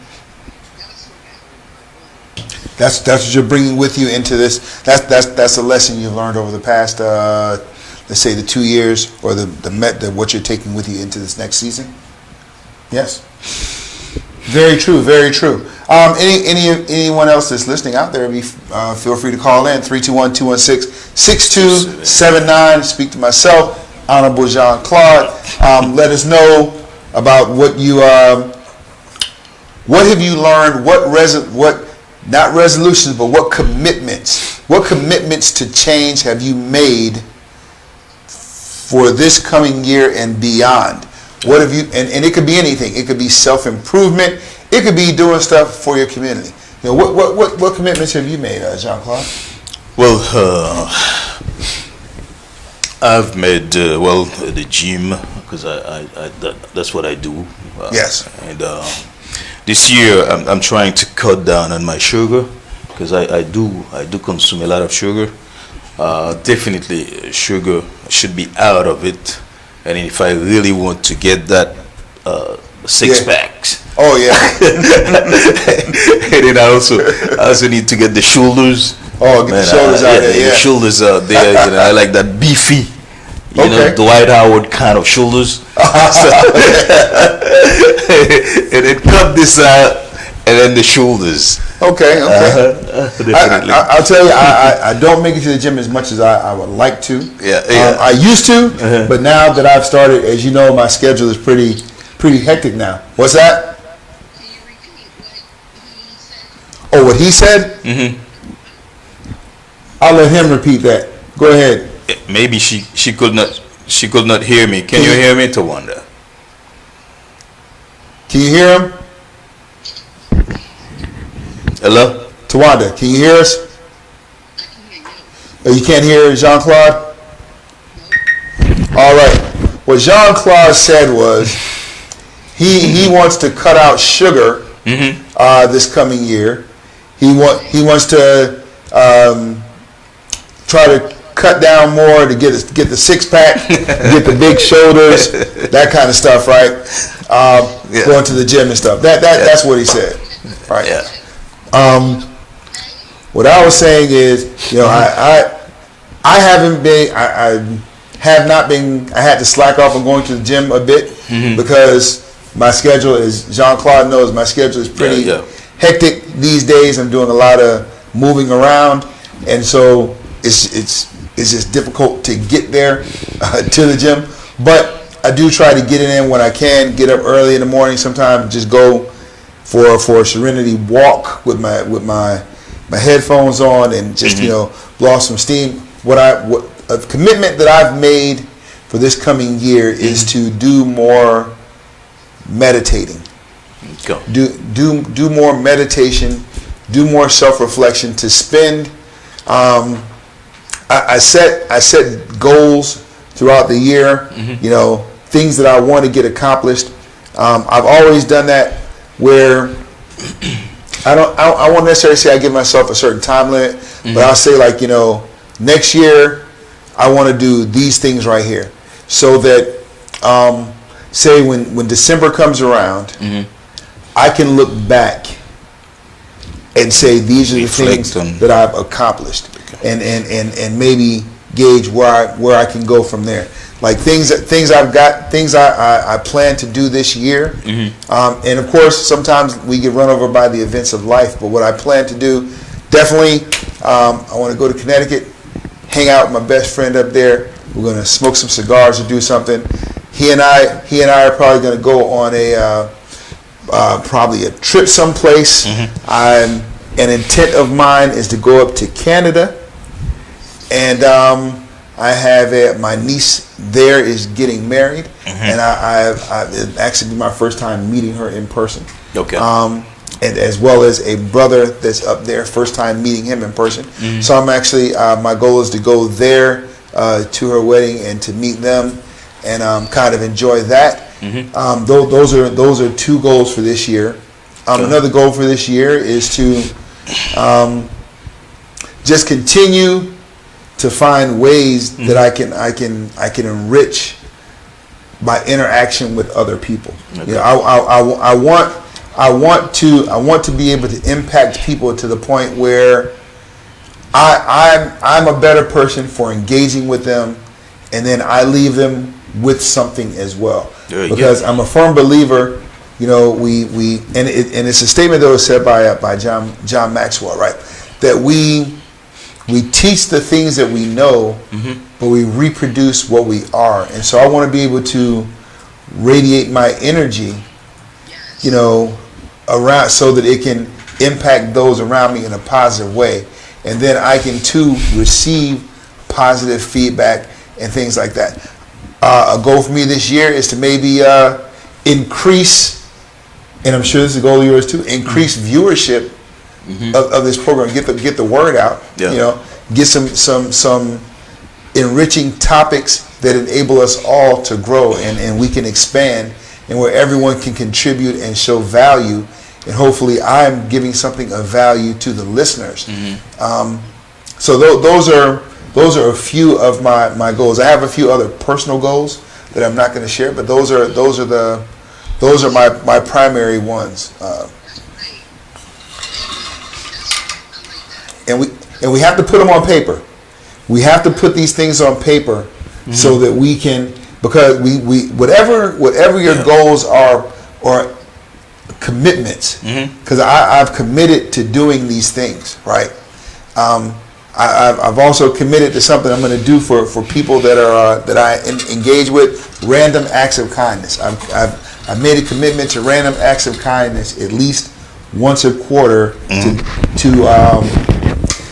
[SPEAKER 4] That's what happened.
[SPEAKER 2] That's what you're bringing with you into this. That's a lesson you've learned over the past, let's say, the 2 years, or what you're taking with you into this next season. Yes, very true, very true. Anyone else that's listening out there, feel free to call in 321-216-6279. Speak to myself, Honorable Jean-Claude. Let us know about what have you learned? Not resolutions, but what commitments to change have you made for this coming year and beyond? What have you, and it could be anything. It could be self-improvement. It could be doing stuff for your community. You know, what commitments have you made, Jean-Claude?
[SPEAKER 1] Well, I've made the gym, because that's what I do.
[SPEAKER 2] Yes.
[SPEAKER 1] And this year I'm trying to cut down on my sugar, because I do consume a lot of sugar. Definitely sugar should be out of it, and if I really want to get that six packs,
[SPEAKER 2] Oh yeah.
[SPEAKER 1] And then I also need to get the shoulders.
[SPEAKER 2] Oh, get the shoulders out there. Yeah,
[SPEAKER 1] the shoulders out there. You know, I like that beefy. You know, Dwight Howard kind of shoulders. And then cut this out, and then the shoulders.
[SPEAKER 2] Okay.
[SPEAKER 1] Definitely.
[SPEAKER 2] I'll tell you, I don't make it to the gym as much as I would like to.
[SPEAKER 1] Yeah.
[SPEAKER 2] I used to, but now that I've started, as you know, my schedule is pretty hectic now. What's that?
[SPEAKER 4] Can you repeat what he said?
[SPEAKER 2] Oh, what he said?
[SPEAKER 1] Mm-hmm.
[SPEAKER 2] I'll let him repeat that. Go ahead.
[SPEAKER 1] Maybe she could not hear me. Can you hear me, Tawanda?
[SPEAKER 2] Can you hear him?
[SPEAKER 1] Hello?
[SPEAKER 2] Tawanda, can you hear us?
[SPEAKER 4] I can hear you.
[SPEAKER 2] Oh, you can't hear Jean-Claude? All right. What Jean-Claude said was he wants to cut out sugar this coming year. He wants to try to cut down more to get the six pack, get the big shoulders, that kind of stuff, right? Going to the gym and stuff. That's what he said, right?
[SPEAKER 1] Yeah.
[SPEAKER 2] What I was saying is, you know, I have not been. I had to slack off on going to the gym a bit because my schedule is. Jean-Claude knows my schedule is pretty hectic these days. I'm doing a lot of moving around, and so it's just difficult to get there to the gym. But I do try to get it in when I can. Get up early in the morning. Sometimes just go for a serenity walk with my headphones on and just you know blow off some steam. A commitment that I've made for this coming year is to do more meditating.
[SPEAKER 1] Go.
[SPEAKER 2] Do more meditation. Do more self-reflection. To spend. I set goals throughout the year. You know, things that I want to get accomplished. I've always done that where I won't necessarily say I give myself a certain time limit, but I'll say like, you know, next year I want to do these things right here, so that say when December comes around, I can look back and say these are the things that I've accomplished, and maybe gauge where I can go from there. Like things I plan to do this year, and of course sometimes we get run over by the events of life. But what I plan to do, definitely, I want to go to Connecticut, hang out with my best friend up there. We're going to smoke some cigars or do something. He and I are probably going to go on probably a trip someplace. An intent of mine is to go up to Canada, and I have my niece there is getting married, and it'll actually be my first time meeting her in person.
[SPEAKER 1] Okay.
[SPEAKER 2] And as well as a brother that's up there, first time meeting him in person. So I'm actually my goal is to go there to her wedding and to meet them, and kind of enjoy that. Those are two goals for this year. Another goal for this year is to just continue to find ways that I can enrich my interaction with other people. Okay. You know, I want to be able to impact people to the point where I'm a better person for engaging with them, and then I leave them with something as well. Because I'm a firm believer. You know, and it's a statement that was said by John Maxwell, right? That we teach the things that we know, but we reproduce what we are. And so I want to be able to radiate my energy, you know, around, so that it can impact those around me in a positive way. And then I can too receive positive feedback and things like that. A goal for me this year is to maybe increase, and I'm sure this is a goal of yours too, increase viewership of this program, get the word out. You know, get some enriching topics that enable us all to grow, and we can expand, and where everyone can contribute and show value, and hopefully I'm giving something of value to the listeners. So those are a few of my goals. I have a few other personal goals that I'm not going to share, but those are the Those are my primary ones. And we have to put them on paper. We have to put these things on paper so that we can, because we whatever your goals are or commitments, because I've committed to doing these things, right? I've also committed to something I'm going to do for people that I engage with, random acts of kindness. I've made a commitment to random acts of kindness at least once a quarter to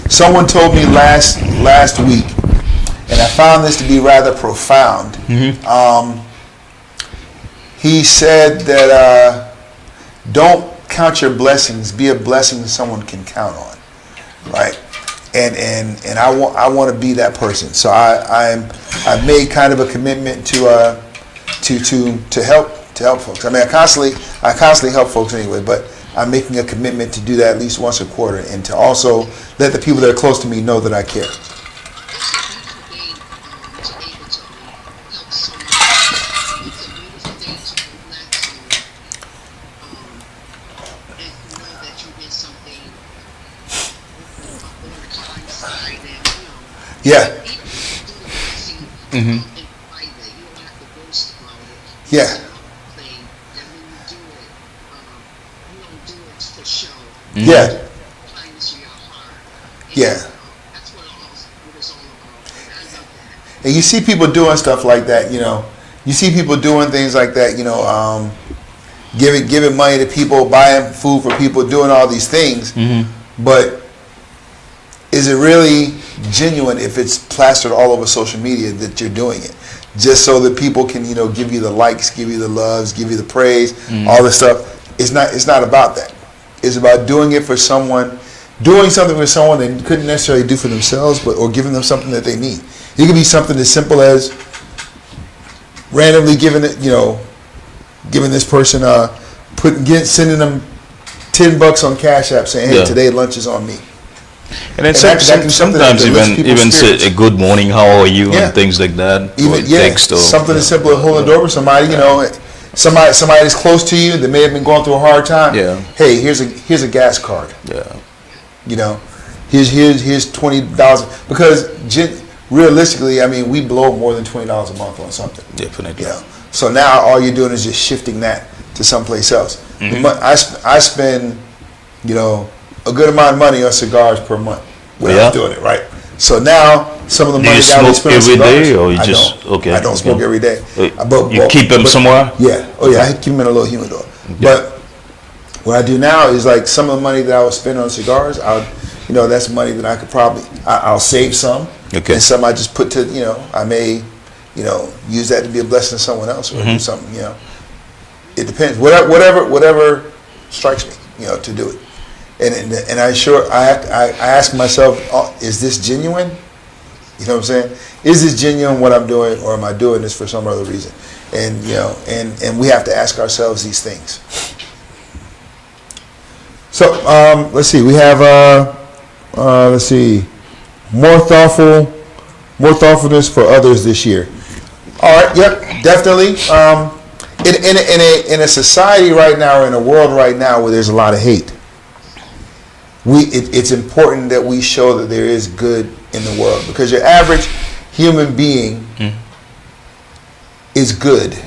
[SPEAKER 2] someone told me last week, and I found this to be rather profound. He said that don't count your blessings, be a blessing someone can count on, right? And I want to be that person. So I've made kind of a commitment to help folks. I mean, I constantly help folks anyway, but I'm making a commitment to do that at least once a quarter, and to also let the people that are close to me know that I care. Yeah. Yeah. Yeah. Yeah. And you see people doing stuff like that, you know. You see people doing things like that, you know, giving money to people, buying food for people, doing all these things. But is it really genuine if it's plastered all over social media that you're doing it? Just so that people can, you know, give you the likes, give you the loves, give you the praise, all this stuff. It's not about that. It's about doing it for someone, doing something for someone they couldn't necessarily do for themselves, or giving them something that they need. It could be something as simple as randomly giving this person sending them $10 on Cash App, saying, "Hey, today lunch is on me."
[SPEAKER 1] And then sometimes even say a good morning, how are you, and things like that.
[SPEAKER 2] Even text or something as simple as holding the door for somebody, you know. Somebody that's close to you that may have been going through a hard time. Yeah. Hey, here's a gas card. Yeah. You know, here's $20, because realistically, I mean, we blow more than $20 a month on something.
[SPEAKER 1] Definitely.
[SPEAKER 2] You know, so now all you're doing is just shifting that to someplace else. I spend, you know, a good amount of money on cigars per month when I'm doing it, right? So now some of the money that I would spend on cigars,
[SPEAKER 1] day, or you I
[SPEAKER 2] don't smoke every day.
[SPEAKER 1] But you keep them somewhere?
[SPEAKER 2] Yeah. Oh yeah, I keep them in a little humidor. Okay. But what I do now is, like, some of the money that I would spend on cigars, that's money that I could I'll save some, and some I just put to, you know, I may, you know, use that to be a blessing to someone else, or do something, you know. It depends. Whatever strikes me, you know, to do it. And I ask myself, is this genuine? You know what I'm saying? Is this genuine what I'm doing, or am I doing this for some other reason? And, you know, and we have to ask ourselves these things. So let's see. We have more thoughtfulness for others this year. All right. Yep. Definitely. In a society right now, or in a world right now where there's a lot of hate, it's important that we show that there is good in the world, because your average human being is good.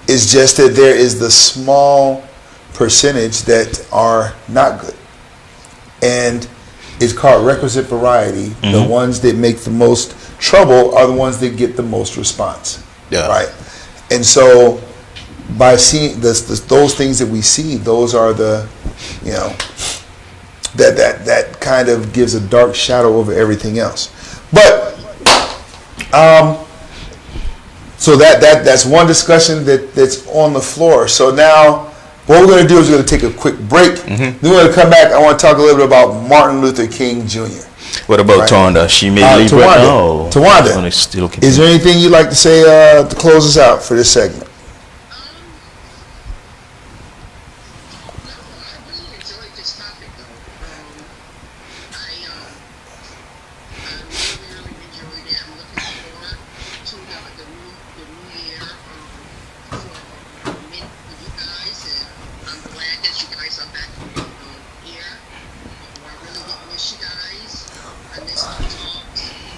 [SPEAKER 2] It's just that there is the small percentage that are not good, and it's called requisite variety. The ones that make the most trouble are the ones that get the most response. Yeah. Right. And so by seeing those things that we see, those are the, you know, that kind of gives a dark shadow over everything else. But so that's one discussion that's on the floor. So now what we're going to do is we're going to take a quick break. Then we're going to come back. I want to talk a little bit about Martin Luther King Jr.
[SPEAKER 1] What about Tawanda? She may leave right now.
[SPEAKER 2] Tawanda, is there anything you'd like to say to close us out for this segment?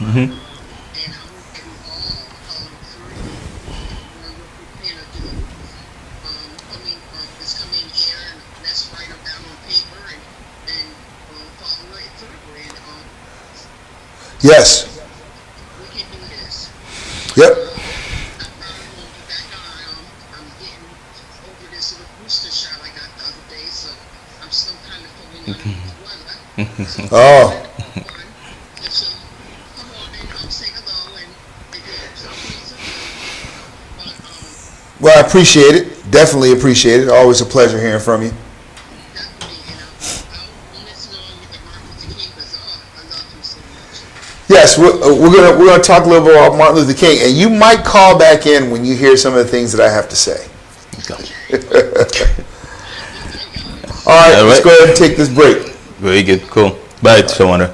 [SPEAKER 1] Mm-hmm.
[SPEAKER 4] And I hope that we all follow through on what we plan to do. This coming year, and let's write them down on paper and follow it through. And
[SPEAKER 2] Yes.
[SPEAKER 4] we can do this.
[SPEAKER 2] Yep.
[SPEAKER 4] I'm getting over this little booster shot I got the other day, so I'm still kind of pulling on the weather.
[SPEAKER 2] Oh.
[SPEAKER 4] So come on and say hello and get something. But
[SPEAKER 2] Well, I appreciate it. Definitely appreciate it. Always a pleasure hearing from you.
[SPEAKER 4] definitely, I'll listen on with the Martin Luther King because I love him so much.
[SPEAKER 2] Yes, we're gonna talk a little bit about Martin Luther King, and you might call back in when you hear some of the things that I have to say. All right, let's go ahead and take this break.
[SPEAKER 1] Very good. Cool. Bye, Tawana.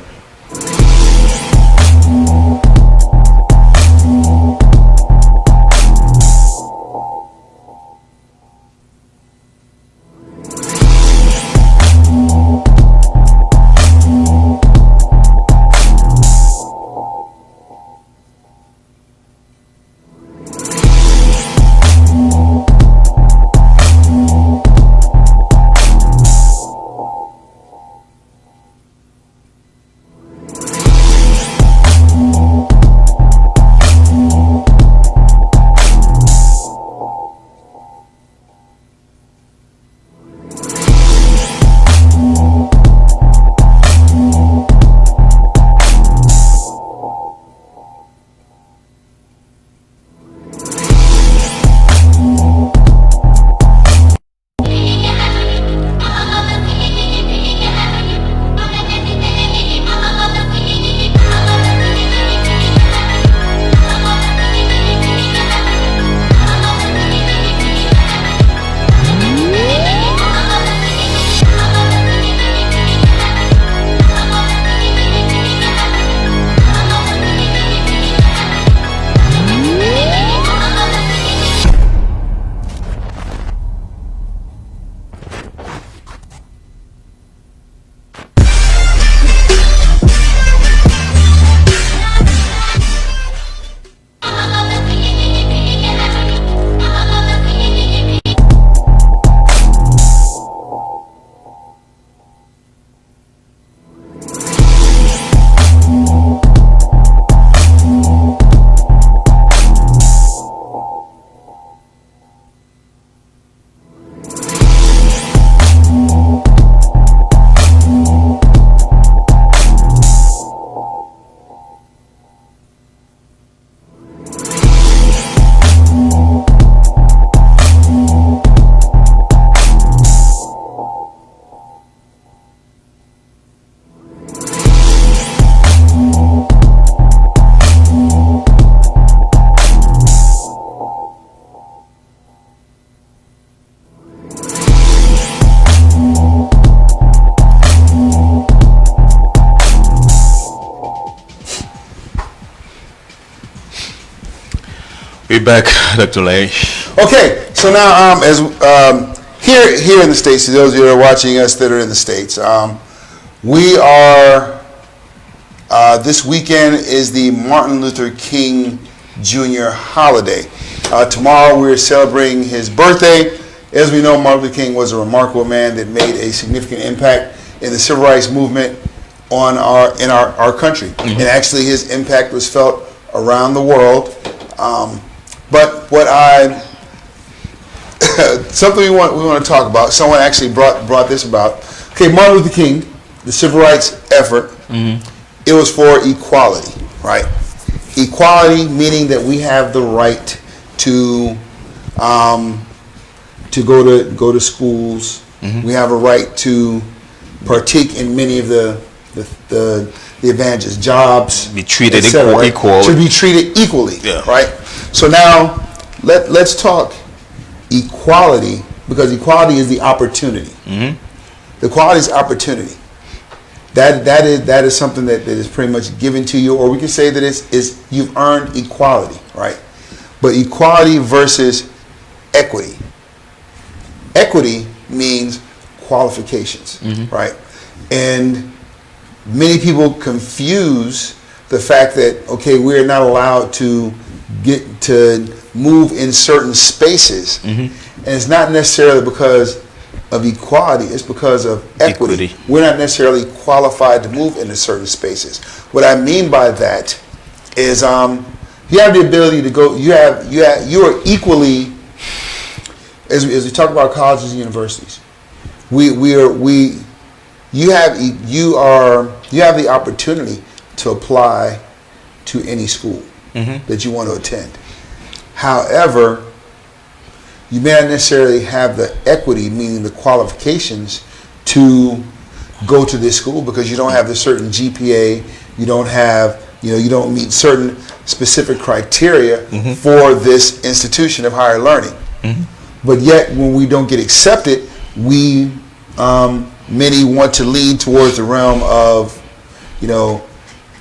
[SPEAKER 1] We're back, Dr. Lay.
[SPEAKER 2] Okay, so now as here in the States, to those of you that are watching us that are in the States, we are, this weekend is the Martin Luther King Jr. holiday. Tomorrow we're celebrating his birthday. As we know, Martin Luther King was a remarkable man that made a significant impact in the civil rights movement in our country. Mm-hmm. And actually his impact was felt around the world. But what something we want to talk about, someone actually brought this about. Okay, Martin Luther King, the civil rights effort, mm-hmm. It was for equality, right? Equality meaning that we have the right to go to schools. Mm-hmm. We have a right to partake in many of the advantages, jobs,
[SPEAKER 1] be treated
[SPEAKER 2] equal. To be treated equally, yeah. Right? So now let's talk equality, because equality is the opportunity. Mm-hmm. The equality is opportunity. That is something that is pretty much given to you, or we can say that it's you've earned equality, right? But equality versus equity. Equity means qualifications, mm-hmm. right? And many people confuse the fact that, okay, we're not allowed to get to move in certain spaces. And it's not necessarily because of equality, it's because of equity. We're not necessarily qualified to move into certain spaces. What I mean by that is you have the ability to go, you are equally, as we talk about colleges and universities, you have the opportunity to apply to any school that you want to attend. However, you may not necessarily have the equity, meaning the qualifications, to go to this school because you don't have the certain GPA, you don't meet certain specific criteria for this institution of higher learning. But yet, when we don't get accepted, many want to lean towards the realm of,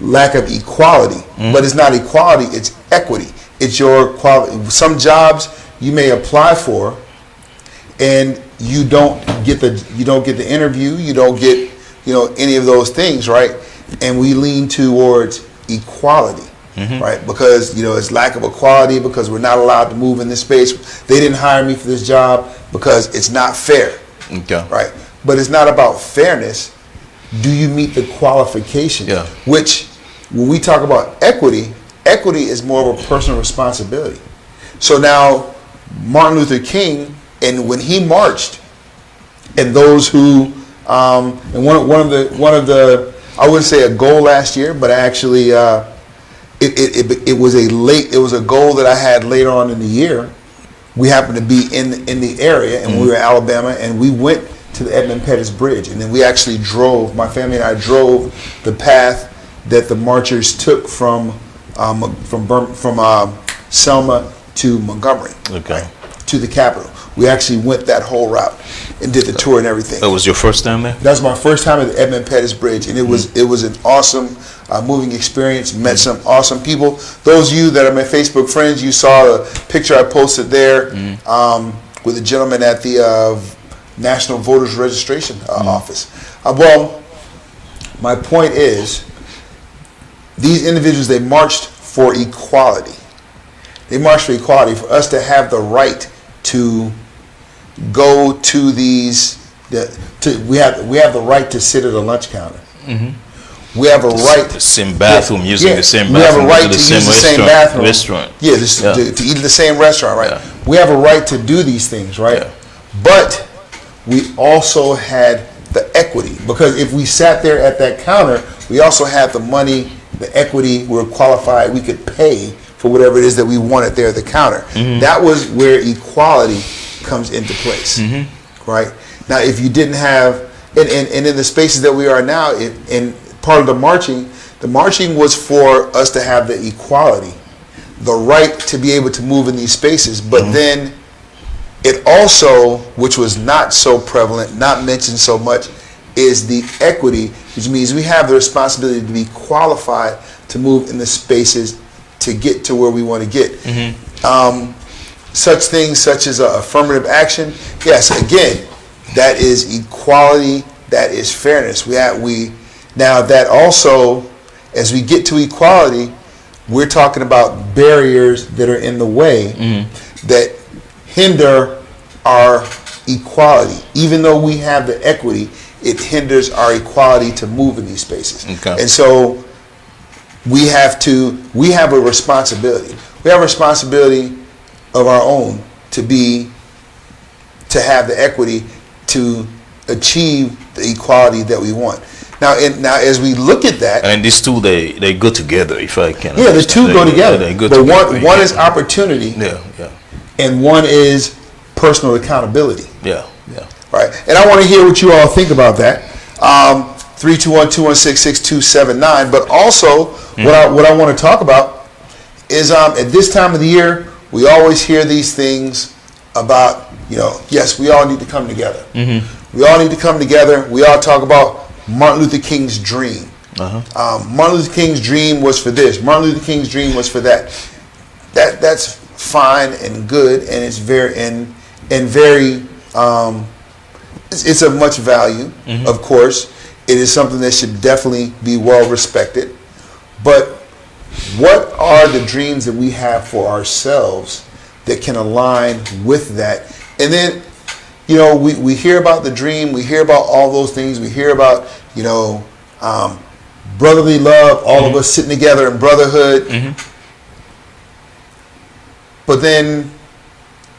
[SPEAKER 2] lack of equality. But it's not equality, it's equity. It's your quality. Some jobs you may apply for, and you don't get the interview, you don't get any of those things, right? And we lean towards equality, right? Because it's lack of equality, because we're not allowed to move in this space. They didn't hire me for this job because it's not fair, right? But it's not about fairness. Do you meet the qualifications? Which, when we talk about equity is more of a personal responsibility. So now, Martin Luther King, and when he marched, and those who, and one of the, I wouldn't say a goal last year, but actually, it was a goal that I had later on in the year. We happened to be in the area, and we were in Alabama, and we went to the Edmund Pettus Bridge, and then we actually drove. My family and I drove the path that the marchers took from Selma to Montgomery, right, to the Capitol. We actually went that whole route and did the tour and everything.
[SPEAKER 1] That was your first time there?
[SPEAKER 2] That was my first time at the Edmund Pettus Bridge, and it was an awesome, moving experience. Met some awesome people. Those of you that are my Facebook friends, you saw the picture I posted there with a gentleman at the National Voters Registration Office. Well, my point is, these individuals, they marched for equality. They marched for equality, for us to have the right to go to these. We have the right to sit at a lunch counter. We have a right.
[SPEAKER 1] The same bathroom, using the same bathroom.
[SPEAKER 2] We have a right to use the same bathroom.
[SPEAKER 1] Restaurant.
[SPEAKER 2] To eat in the same restaurant, right? We have a right to do these things, right? But we also had the equity, because if we sat there at that counter, we also had the money, the equity. We're qualified. We could pay for whatever it is that we wanted there at the counter. That was where equality comes into place, right? Now, if you didn't have, and in the spaces that we are now, in part of the marching was for us to have the equality, the right to be able to move in these spaces. But then it also, which was not so prevalent, not mentioned so much, is the equity, which means we have the responsibility to be qualified to move in the spaces to get to where we want to get. Such things such as affirmative action, yes, again, that is equality, that is fairness. Now that also, as we get to equality, we're talking about barriers that are in the way that hinder our equality. Even though we have the equity, it hinders our equality to move in these spaces. And so we have a responsibility. We have a responsibility of our own to have the equity to achieve the equality that we want. Now as we look at that,
[SPEAKER 1] and these two they go together, if I can.
[SPEAKER 2] Yeah, the two go together.
[SPEAKER 1] They go
[SPEAKER 2] but
[SPEAKER 1] together.
[SPEAKER 2] One is opportunity. And one is personal accountability. Right. And I want to hear what you all think about that. 321-216-6279. But also, what I want to talk about is at this time of the year, we always hear these things about, yes, we all need to come together. We all need to come together. We all talk about Martin Luther King's dream. Martin Luther King's dream was for this. Martin Luther King's dream was for that. That's fine and good, and it's very it's of much value. Of course, it is something that should definitely be well respected. But what are the dreams that we have for ourselves that can align with that? And then, we hear about the dream, we hear about all those things, we hear about, brotherly love, all of us sitting together in brotherhood. But then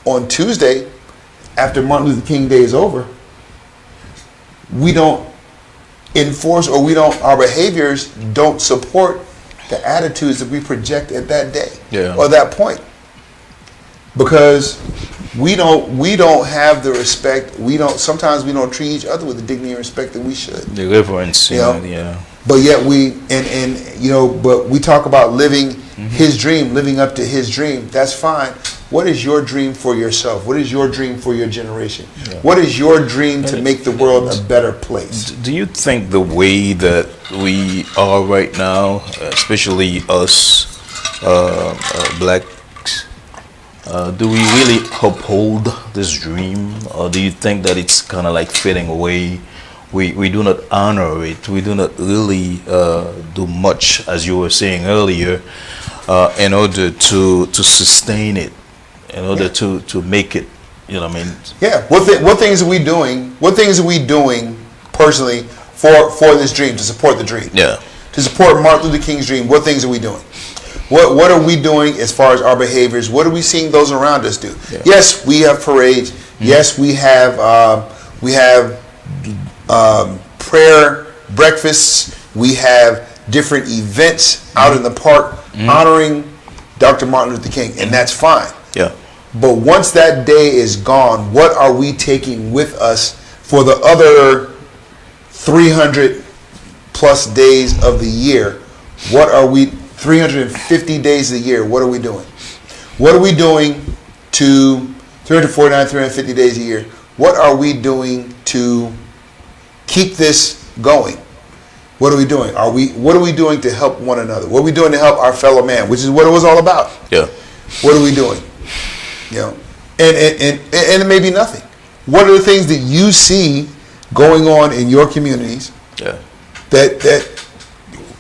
[SPEAKER 2] on Tuesday, after Martin Luther King Day is over, we don't enforce, or our behaviors don't support the attitudes that we project at that day or that point, because we don't have the respect. Sometimes we don't treat each other with the dignity and respect that we should.
[SPEAKER 1] The reverence,
[SPEAKER 2] But yet but we talk about living his dream, living up to his dream. That's fine. What is your dream for yourself? What is your dream for your generation? Yeah. What is your dream to make the world a better place?
[SPEAKER 1] Do you think the way that we are right now, especially us blacks, do we really uphold this dream, or do you think that it's kind of like fading away? We do not honor it. We do not really do much, as you were saying earlier, in order to sustain it, in order to make it. You know what I mean?
[SPEAKER 2] Yeah. What things are we doing? What things are we doing personally for this dream, to support the dream?
[SPEAKER 1] Yeah.
[SPEAKER 2] To support Martin Luther King's dream, what things are we doing? What are we doing as far as our behaviors? What are we seeing those around us do? Yeah. Yes, we have parades. Yes, we have prayer breakfasts. We have different events out in the park honoring Dr. Martin Luther King, and that's fine.
[SPEAKER 1] Yeah.
[SPEAKER 2] But once that day is gone, what are we taking with us for the other 300 plus days of the year? 350 days of the year, what are we doing? What are we doing to 349, 350 days a year? What are we doing to keep this going? What are we doing? What are we doing to help one another? What are we doing to help our fellow man? Which is what it was all about.
[SPEAKER 1] Yeah.
[SPEAKER 2] What are we doing? And it may be nothing. What are the things that you see going on in your communities?
[SPEAKER 1] Yeah.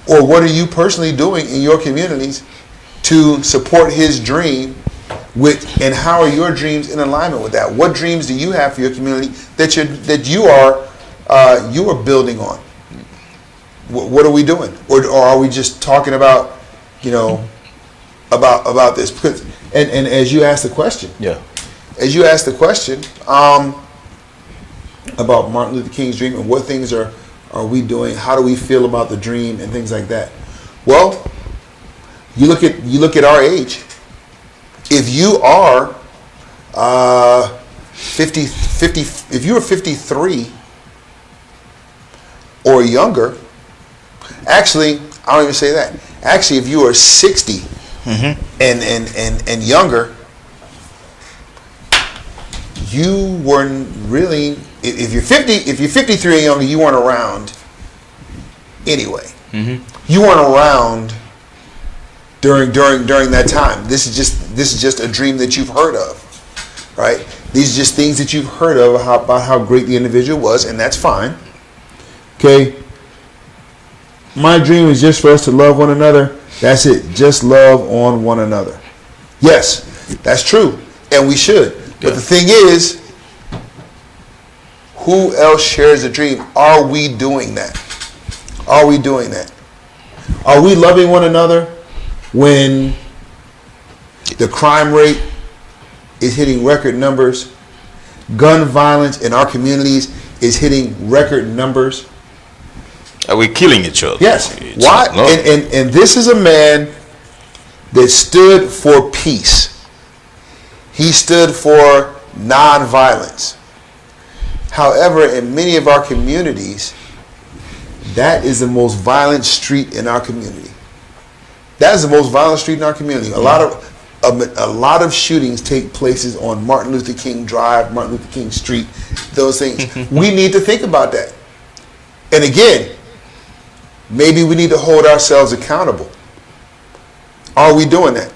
[SPEAKER 2] Or what are you personally doing in your communities to support his dream? And how are your dreams in alignment with that? What dreams do you have for your community that you are building on? What are we doing? Or are we just talking about, about this? Because, and as you asked the question, about Martin Luther King's dream and what things are we doing? How do we feel about the dream and things like that? Well, you look at our age. If you are 50, if you are 53 or younger, actually, I don't even say that. Actually, if you are 60 and younger, you weren't really. If you're 53 and younger, you weren't around anyway. You weren't around during that time. This is just a dream that you've heard of, right? These are just things that you've heard of about how great the individual was, and that's fine. Okay. My dream is just for us to love one another. That's it. Just love on one another. Yes, that's true, and we should. But the thing is, who else shares the dream? Are we doing that? Are we doing that? Are we loving one another when the crime rate is hitting record numbers? Gun violence in our communities is hitting record numbers.
[SPEAKER 1] Are we killing each other?
[SPEAKER 2] Yes. Why? And this is a man that stood for peace. He stood for nonviolence. However, in many of our communities, that is the most violent street in our community. That is the most violent street in our community. A lot of shootings take places on Martin Luther King Drive, Martin Luther King Street, those things. We need to think about that. And again, maybe we need to hold ourselves accountable. Are we doing that?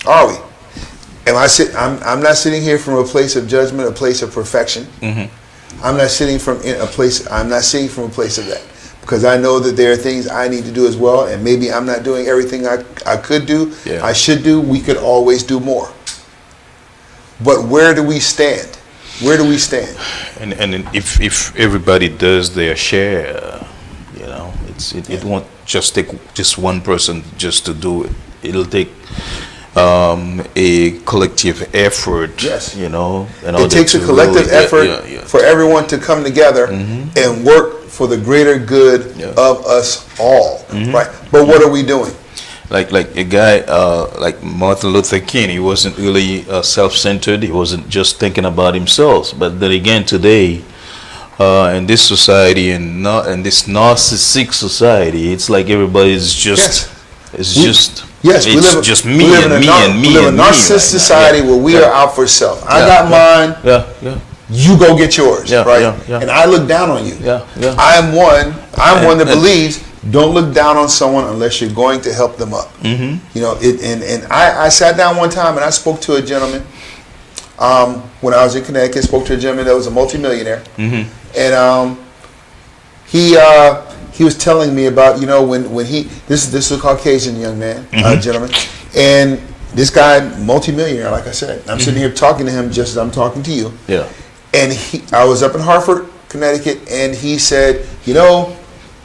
[SPEAKER 2] Are we? I'm not sitting here from a place of judgment, a place of perfection. I'm not sitting from a place of that. because I know that there are things I need to do as well, and maybe I'm not doing everything I could do, I should do. We could always do more. But where do we stand? Where do we stand?
[SPEAKER 1] And if everybody does their share, it won't just take just one person just to do it. It'll take a collective effort.
[SPEAKER 2] Yes.
[SPEAKER 1] It
[SPEAKER 2] takes a collective effort for everyone to come together and work for the greater good of us all. Right. But what are we doing?
[SPEAKER 1] Like a guy like Martin Luther King, he wasn't really self-centered. He wasn't just thinking about himself. But then again, today, in this society and in this narcissistic society, it's like everybody's just
[SPEAKER 2] we live
[SPEAKER 1] just
[SPEAKER 2] in
[SPEAKER 1] me
[SPEAKER 2] a narcissistic society where we are out for self. I got mine.
[SPEAKER 1] Yeah.
[SPEAKER 2] You go get yours. Right. And I look down on you. I'm one that believes. Don't look down on someone unless you're going to help them up. I sat down one time and I spoke to a gentleman when I was in Connecticut. Spoke to a gentleman that was a multimillionaire, and he was telling me about when this is a Caucasian young man, gentleman, and this guy multimillionaire. Like I said, I'm sitting here talking to him just as I'm talking to you.
[SPEAKER 1] Yeah,
[SPEAKER 2] and I was up in Hartford, Connecticut, and he said,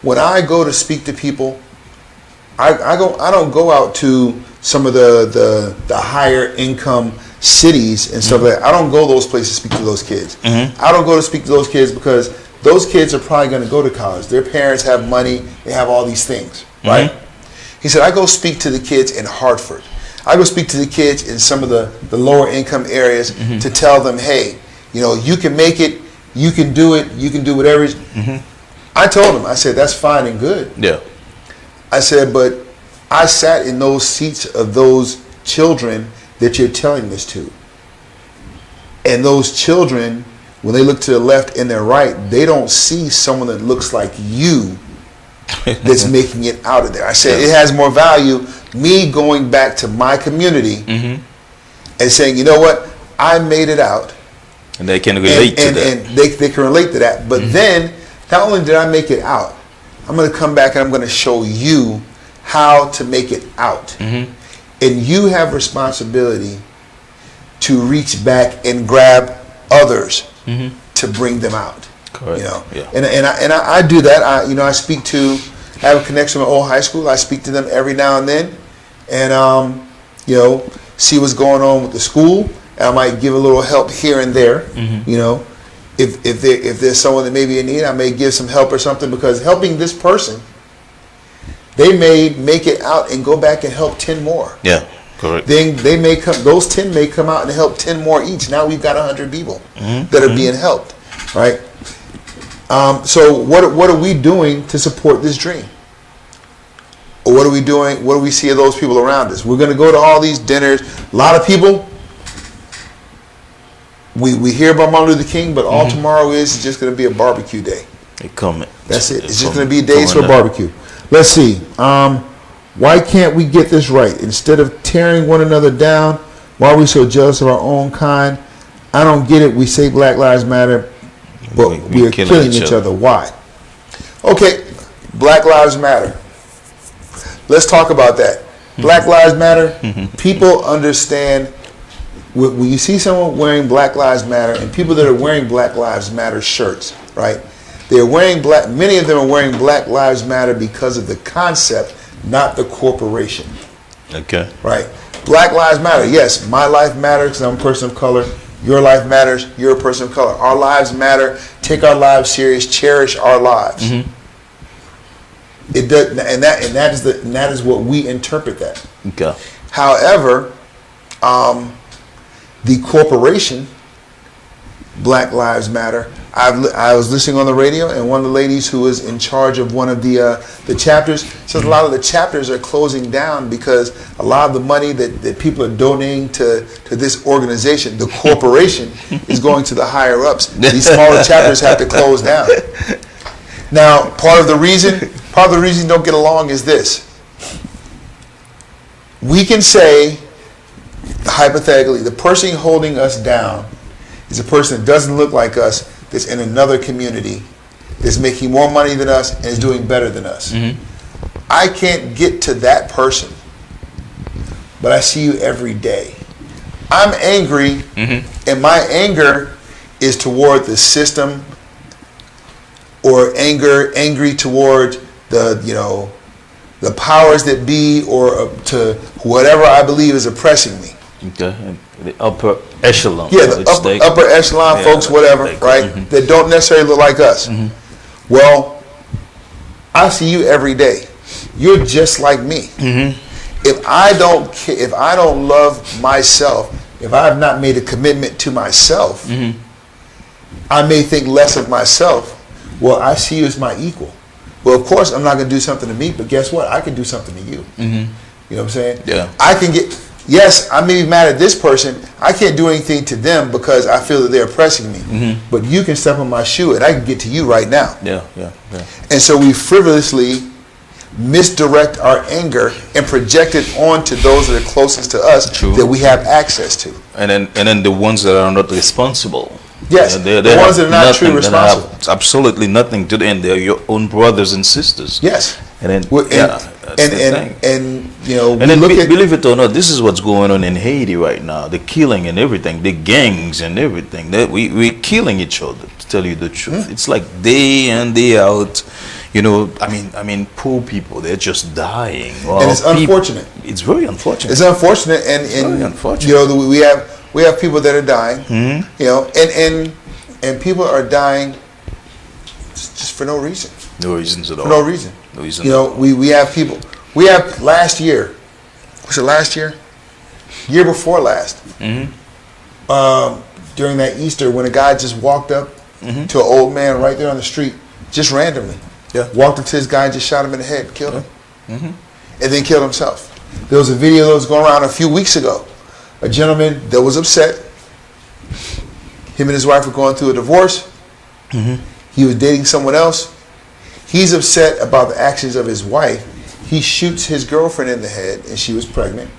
[SPEAKER 2] when I go to speak to people, I don't go out to some of the higher income cities and stuff like that. I don't go those places to speak to those kids. I don't go to speak to those kids because those kids are probably going to go to college. Their parents have money. They have all these things, right? He said, I go speak to the kids in Hartford. I go speak to the kids in some of the lower income areas to tell them, hey, you can make it. You can do it. You can do whatever. I told him, I said, that's fine and good.
[SPEAKER 1] Yeah.
[SPEAKER 2] I said, but I sat in those seats of those children that you're telling this to. And those children, when they look to the left and their right, they don't see someone that looks like you that's making it out of there. I said, it has more value, me going back to my community and saying, you know what, I made it out.
[SPEAKER 1] And they can relate to that.
[SPEAKER 2] And they can relate to that. But then, not only did I make it out, I'm going to come back and I'm going to show you how to make it out. And you have responsibility to reach back and grab others to bring them out.
[SPEAKER 1] Correct.
[SPEAKER 2] And I do that. I speak to, I have a connection with old high school. I speak to them every now and then, and see what's going on with the school. And I might give a little help here and there. If there's someone that may be in need, I may give some help or something, because helping this person, they may make it out and go back and help 10 more.
[SPEAKER 1] Yeah, correct.
[SPEAKER 2] Then those 10 may come out and help 10 more each. Now we've got 100 people that are being helped, right? So what are we doing to support this dream? Or what are we doing? What do we see of those people around us? We're going to go to all these dinners. A lot of people. We hear about Martin Luther King, but all tomorrow is just going to be a barbecue day. That's it. It's just going to be days for barbecue. Let's see. Why can't we get this right? Instead of tearing one another down, why are we so jealous of our own kind? I don't get it. We say Black Lives Matter, but we are killing each other. Why? Okay, Black Lives Matter. Let's talk about that. Black Lives Matter. People understand. When you see someone wearing Black Lives Matter, and people that are wearing Black Lives Matter shirts, right? They're wearing many of them are wearing Black Lives Matter because of the concept, not the corporation.
[SPEAKER 1] Okay.
[SPEAKER 2] Right? Black Lives Matter. Yes, my life matters because I'm a person of color. Your life matters. You're a person of color. Our lives matter. Take our lives serious. Cherish our lives. It does, and that is what we interpret that.
[SPEAKER 1] Okay.
[SPEAKER 2] However, the corporation, Black Lives Matter. I was listening on the radio, and one of the ladies who was in charge of one of the chapters says a lot of the chapters are closing down because a lot of the money that people are donating to this organization, the corporation, is going to the higher ups. These smaller chapters have to close down. Now, part of the reason you don't get along is this. We can say, hypothetically, the person holding us down is a person that doesn't look like us, that's in another community, that's making more money than us and is doing better than us. I can't get to that person, but I see you every day. I'm angry, and my anger is toward the system, or angry toward the powers that be, or to whatever I believe is oppressing me.
[SPEAKER 1] Okay, the upper echelon.
[SPEAKER 2] Yeah, the upper echelon folks, whatever, right? That don't necessarily look like us. Well, I see you every day. You're just like me. If I don't love myself, if I have not made a commitment to myself, I may think less of myself. Well, I see you as my equal. Well, of course, I'm not going to do something to me, but guess what? I can do something to you. You know what I'm saying?
[SPEAKER 1] Yeah.
[SPEAKER 2] I can get. Yes, I may be mad at this person. I can't do anything to them because I feel that they're oppressing me. But you can step on my shoe and I can get to you right now.
[SPEAKER 1] Yeah.
[SPEAKER 2] And so we frivolously misdirect our anger and project it onto those that are closest to us that we have access to.
[SPEAKER 1] And then the ones that are not responsible.
[SPEAKER 2] Yes,
[SPEAKER 1] they
[SPEAKER 2] the ones that are not truly responsible.
[SPEAKER 1] Have absolutely nothing to do, and they're your own brothers and sisters.
[SPEAKER 2] Yes.
[SPEAKER 1] And then,
[SPEAKER 2] and
[SPEAKER 1] believe it or not, this is what's going on in Haiti right now. The killing and everything, the gangs and everything. We're killing each other, to tell you the truth. It's like day in, day out. I mean, poor people, they're just dying.
[SPEAKER 2] And it's unfortunate.
[SPEAKER 1] It's very unfortunate.
[SPEAKER 2] It's unfortunate, and
[SPEAKER 1] very unfortunate.
[SPEAKER 2] We have people that are dying, and people are dying just for no reason.
[SPEAKER 1] No reasons at all.
[SPEAKER 2] For no reason.
[SPEAKER 1] No reason.
[SPEAKER 2] We have people. We have last year. Was it last year? Year before last. During that Easter, when a guy just walked up to an old man right there on the street, just randomly.
[SPEAKER 1] Yeah.
[SPEAKER 2] Walked up to this guy and just shot him in the head, killed him, and then killed himself. There was a video that was going around a few weeks ago. A gentleman that was upset. Him and his wife were going through a divorce. He was dating someone else. He's upset about the actions of his wife. He shoots his girlfriend in the head, and she was pregnant.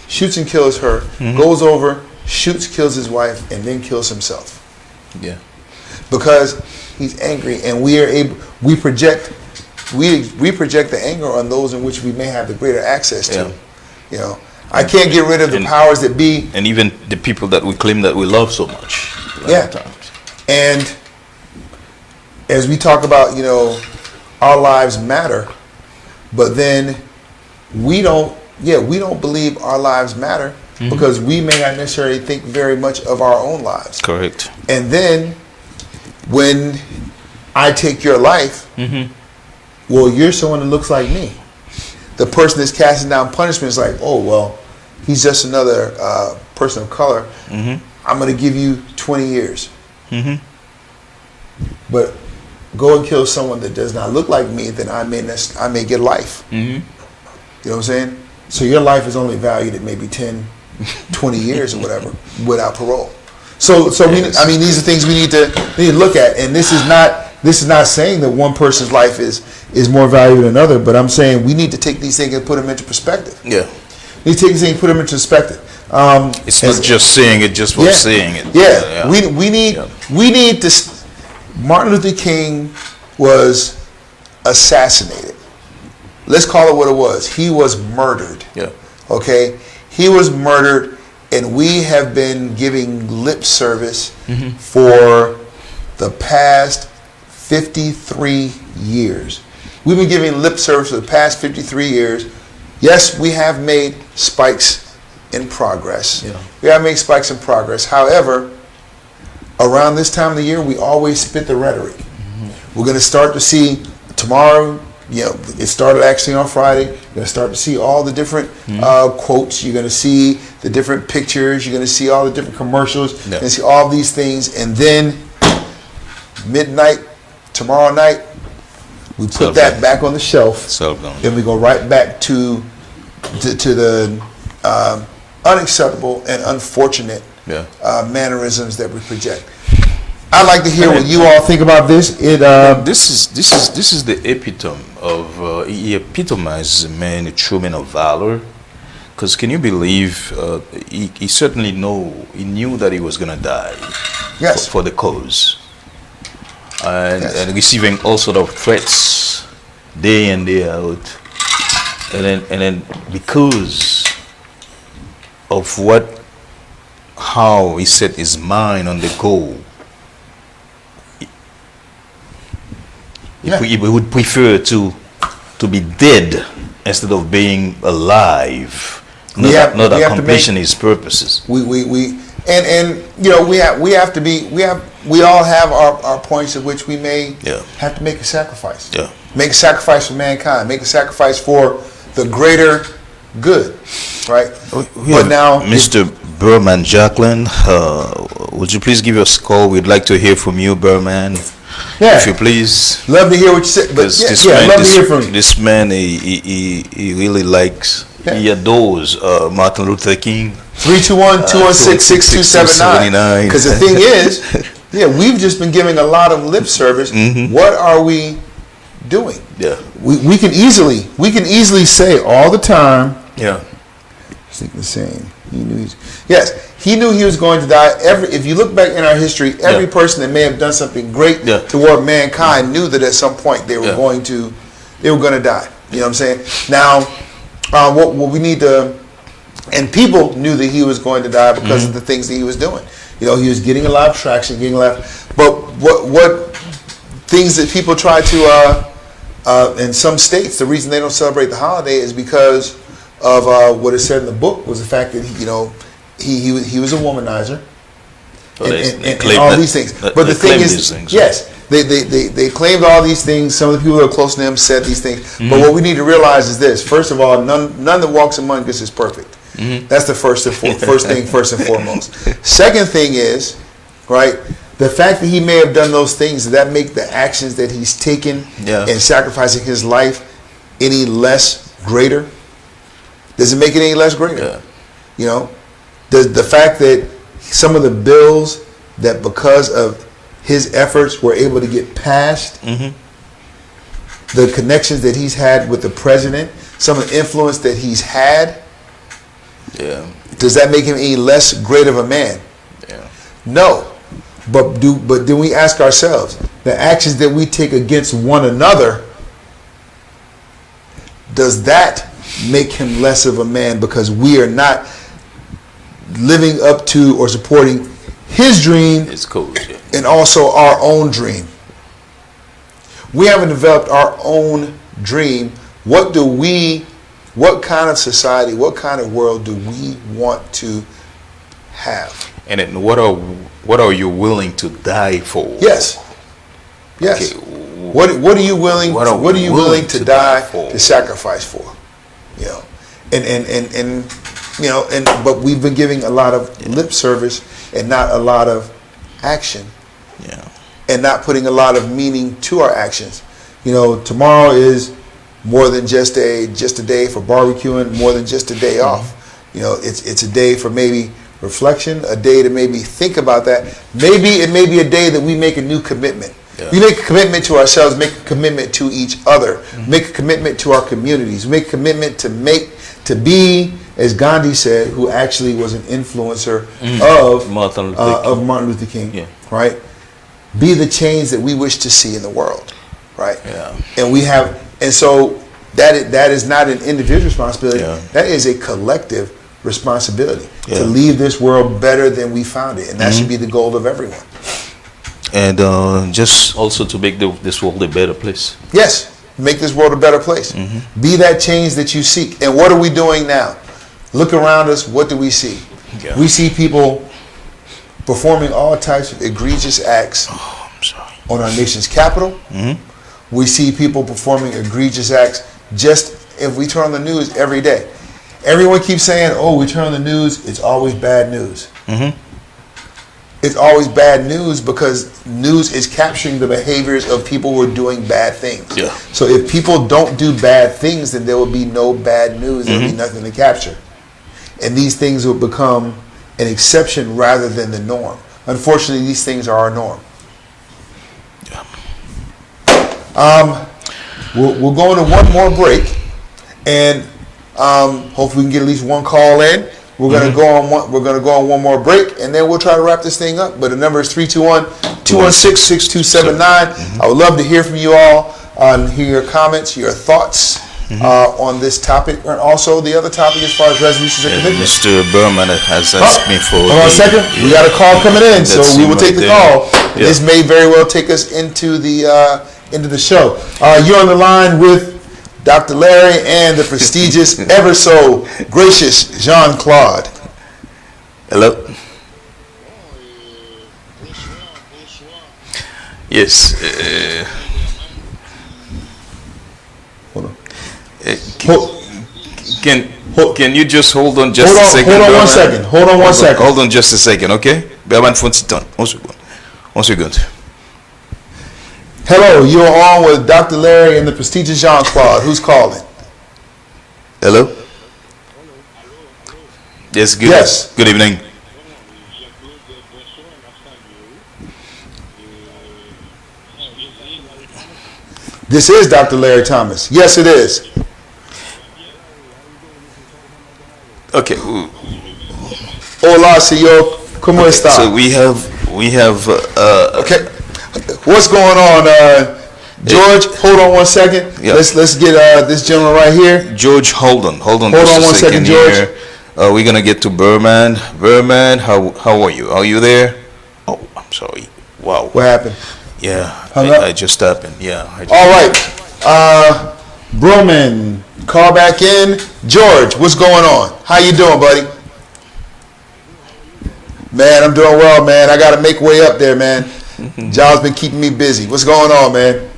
[SPEAKER 2] Shoots and kills her. Goes over, shoots, kills his wife, and then kills himself.
[SPEAKER 1] Yeah.
[SPEAKER 2] Because he's angry, and we project the anger on those in which we may have the greater access to. I can't get rid of the powers that be.
[SPEAKER 1] And even the people that we claim that we love so much.
[SPEAKER 2] And as we talk about, our lives matter, but then we don't believe our lives matter because we may not necessarily think very much of our own lives.
[SPEAKER 1] Correct.
[SPEAKER 2] And then when I take your life, well, you're someone that looks like me. The person that's casting down punishment is like, oh, well, he's just another person of color. I'm going to give you 20 years. But go and kill someone that does not look like me, then I may get life. You know what I'm saying? So your life is only valued at maybe 10, 20 years or whatever without parole. So these are things we need to look at. And this is not saying that one person's life is more valuable than another, but I'm saying we need to take these things and put them into perspective.
[SPEAKER 1] Yeah.
[SPEAKER 2] We need to take these things and put them into perspective.
[SPEAKER 1] It's not just saying it just for saying it.
[SPEAKER 2] Yeah. We need to. Martin Luther King was assassinated. Let's call it what it was. He was murdered.
[SPEAKER 1] Yeah.
[SPEAKER 2] Okay? He was murdered, and we have been giving lip service for the past 53 years. We've been giving lip service for the past 53 years. Yes, we have made spikes in progress.
[SPEAKER 1] Yeah.
[SPEAKER 2] We have made spikes in progress. However, around this time of the year, we always spit the rhetoric. We're going to start to see tomorrow, it started actually on Friday. You're going to start to see all the different quotes. You're going to see the different pictures. You're going to see all the different commercials. You're going to see all these things. And then midnight, tomorrow night, we put that back on the shelf. Then we go right back to the unacceptable and unfortunate mannerisms that we project. I'd like to hear what you all think about this.
[SPEAKER 1] This is the epitome of he epitomizes a man, a true man of valor. Because can you believe he certainly knew that he was gonna die.
[SPEAKER 2] Yes.
[SPEAKER 1] For the cause. and receiving all sort of threats day in day out, and then because of how he set his mind on the goal, he would prefer to be dead instead of being alive, not accomplishing his purposes.
[SPEAKER 2] We all have our points at which we may have to make a sacrifice. Make a sacrifice for mankind. Make a sacrifice for the greater good, right? But now,
[SPEAKER 1] Mr. Berman Jacqueline, would you please give us a call? We'd like to hear from you, Berman. If you please.
[SPEAKER 2] Love to hear what you say. But love to hear from you.
[SPEAKER 1] This man, he really likes, he adores Martin Luther King.
[SPEAKER 2] 321-216-6279. Because the thing is, we've just been giving a lot of lip service. What are we doing? We can easily say all the time. It's the same. He knew he was going to die. If you look back in our history, every person that may have done something great toward mankind knew that at some point they were going to die. You know what I'm saying? Now, what we need to, and people knew that he was going to die because of the things that he was doing. He was getting a lot of traction, but what things that people try to, in some states, the reason they don't celebrate the holiday is because of what is said in the book was the fact that he was a womanizer, and all these things. But the thing is, they claimed all these things. Some of the people that are close to him said these things. But what we need to realize is this: first of all, none that walks among us is perfect. That's the first and foremost. Second thing is, right, the fact that he may have done those things, does that make the actions that he's taken in sacrificing his life any less greater? Does it make it any less greater? The fact that some of the bills that because of his efforts were able to get passed, the connections that he's had with the president, some of the influence that he's had, does that make him any less great of a man? No. But do we ask ourselves, the actions that we take against one another, does that make him less of a man because we are not living up to or supporting his dream and also our own dream? We haven't developed our own dream. What kind of society, what kind of world do we want to have?
[SPEAKER 1] And then what are you willing to die for?
[SPEAKER 2] Yes. Okay. What are you willing to die for, to sacrifice for? But we've been giving a lot of lip service and not a lot of action. And not putting a lot of meaning to our actions. Tomorrow is more than just a day for barbecuing, more than just a day off. It's a day for maybe reflection, a day to maybe think about that. Maybe it may be a day that we make a new commitment. We make a commitment to ourselves, make a commitment to each other, make a commitment to our communities, make a commitment to be, as Gandhi said, who actually was an influencer of Martin Luther King, right? Be the change that we wish to see in the world, right? And so that is not an individual responsibility. That is a collective responsibility to leave this world better than we found it, and that should be the goal of everyone.
[SPEAKER 1] And just also to make this world a better place.
[SPEAKER 2] Yes, make this world a better place. Be that change that you seek. And what are we doing now? Look around us. What do we see? We see people performing all types of egregious acts on our nation's capital. We see people performing egregious acts just if we turn on the news every day. Everyone keeps saying, we turn on the news, it's always bad news. It's always bad news because news is capturing the behaviors of people who are doing bad things. So if people don't do bad things, then there will be no bad news. There will be nothing to capture. And these things will become an exception rather than the norm. Unfortunately, these things are our norm. We'll go into one more break, and hopefully we can get at least one call in. We're gonna go on one more break, and then we'll try to wrap this thing up. But the number is 321 216-6279. I would love to hear from you all, hear your comments, your thoughts on this topic, and also the other topic as far as resolutions and commitments.
[SPEAKER 1] Mr. Berman has asked me for.
[SPEAKER 2] Hold on a second. We got a call coming in, so we will take the call. Yeah. This may very well take us into the show. You're on the line with Dr. Larry and the prestigious, ever so gracious Jean-Claude.
[SPEAKER 1] Hello. Yes.
[SPEAKER 2] Hold on.
[SPEAKER 1] Can you just hold on just a second?
[SPEAKER 2] Hold on one second. Hold
[SPEAKER 1] on just a second, okay? Berman, faut un petit temps. 1 seconde.
[SPEAKER 2] Hello, you're on with Dr. Larry and the prestigious Jean-Claude. Who's calling?
[SPEAKER 1] Hello? Yes, good.
[SPEAKER 2] Yes.
[SPEAKER 1] Good evening.
[SPEAKER 2] This is Dr. Larry Thomas. Yes, it is.
[SPEAKER 1] Okay.
[SPEAKER 2] Hola, señor. ¿Cómo está?
[SPEAKER 1] So we have.
[SPEAKER 2] Okay. What's going on, George? Hold on one second.
[SPEAKER 1] Yeah.
[SPEAKER 2] Let's get this gentleman right here.
[SPEAKER 1] George, hold on
[SPEAKER 2] just
[SPEAKER 1] one
[SPEAKER 2] second,
[SPEAKER 1] second,
[SPEAKER 2] George.
[SPEAKER 1] here. We're gonna get to Berman. Berman, how are you? Are you there? Oh, I'm sorry. Wow.
[SPEAKER 2] What happened?
[SPEAKER 1] Yeah, I just happened. Yeah.
[SPEAKER 2] All right. Broman, call back in. George, what's going on? How you doing, buddy? Man, I'm doing well, man. I got to make way up there, man. Job's been keeping me busy. What's going on, man?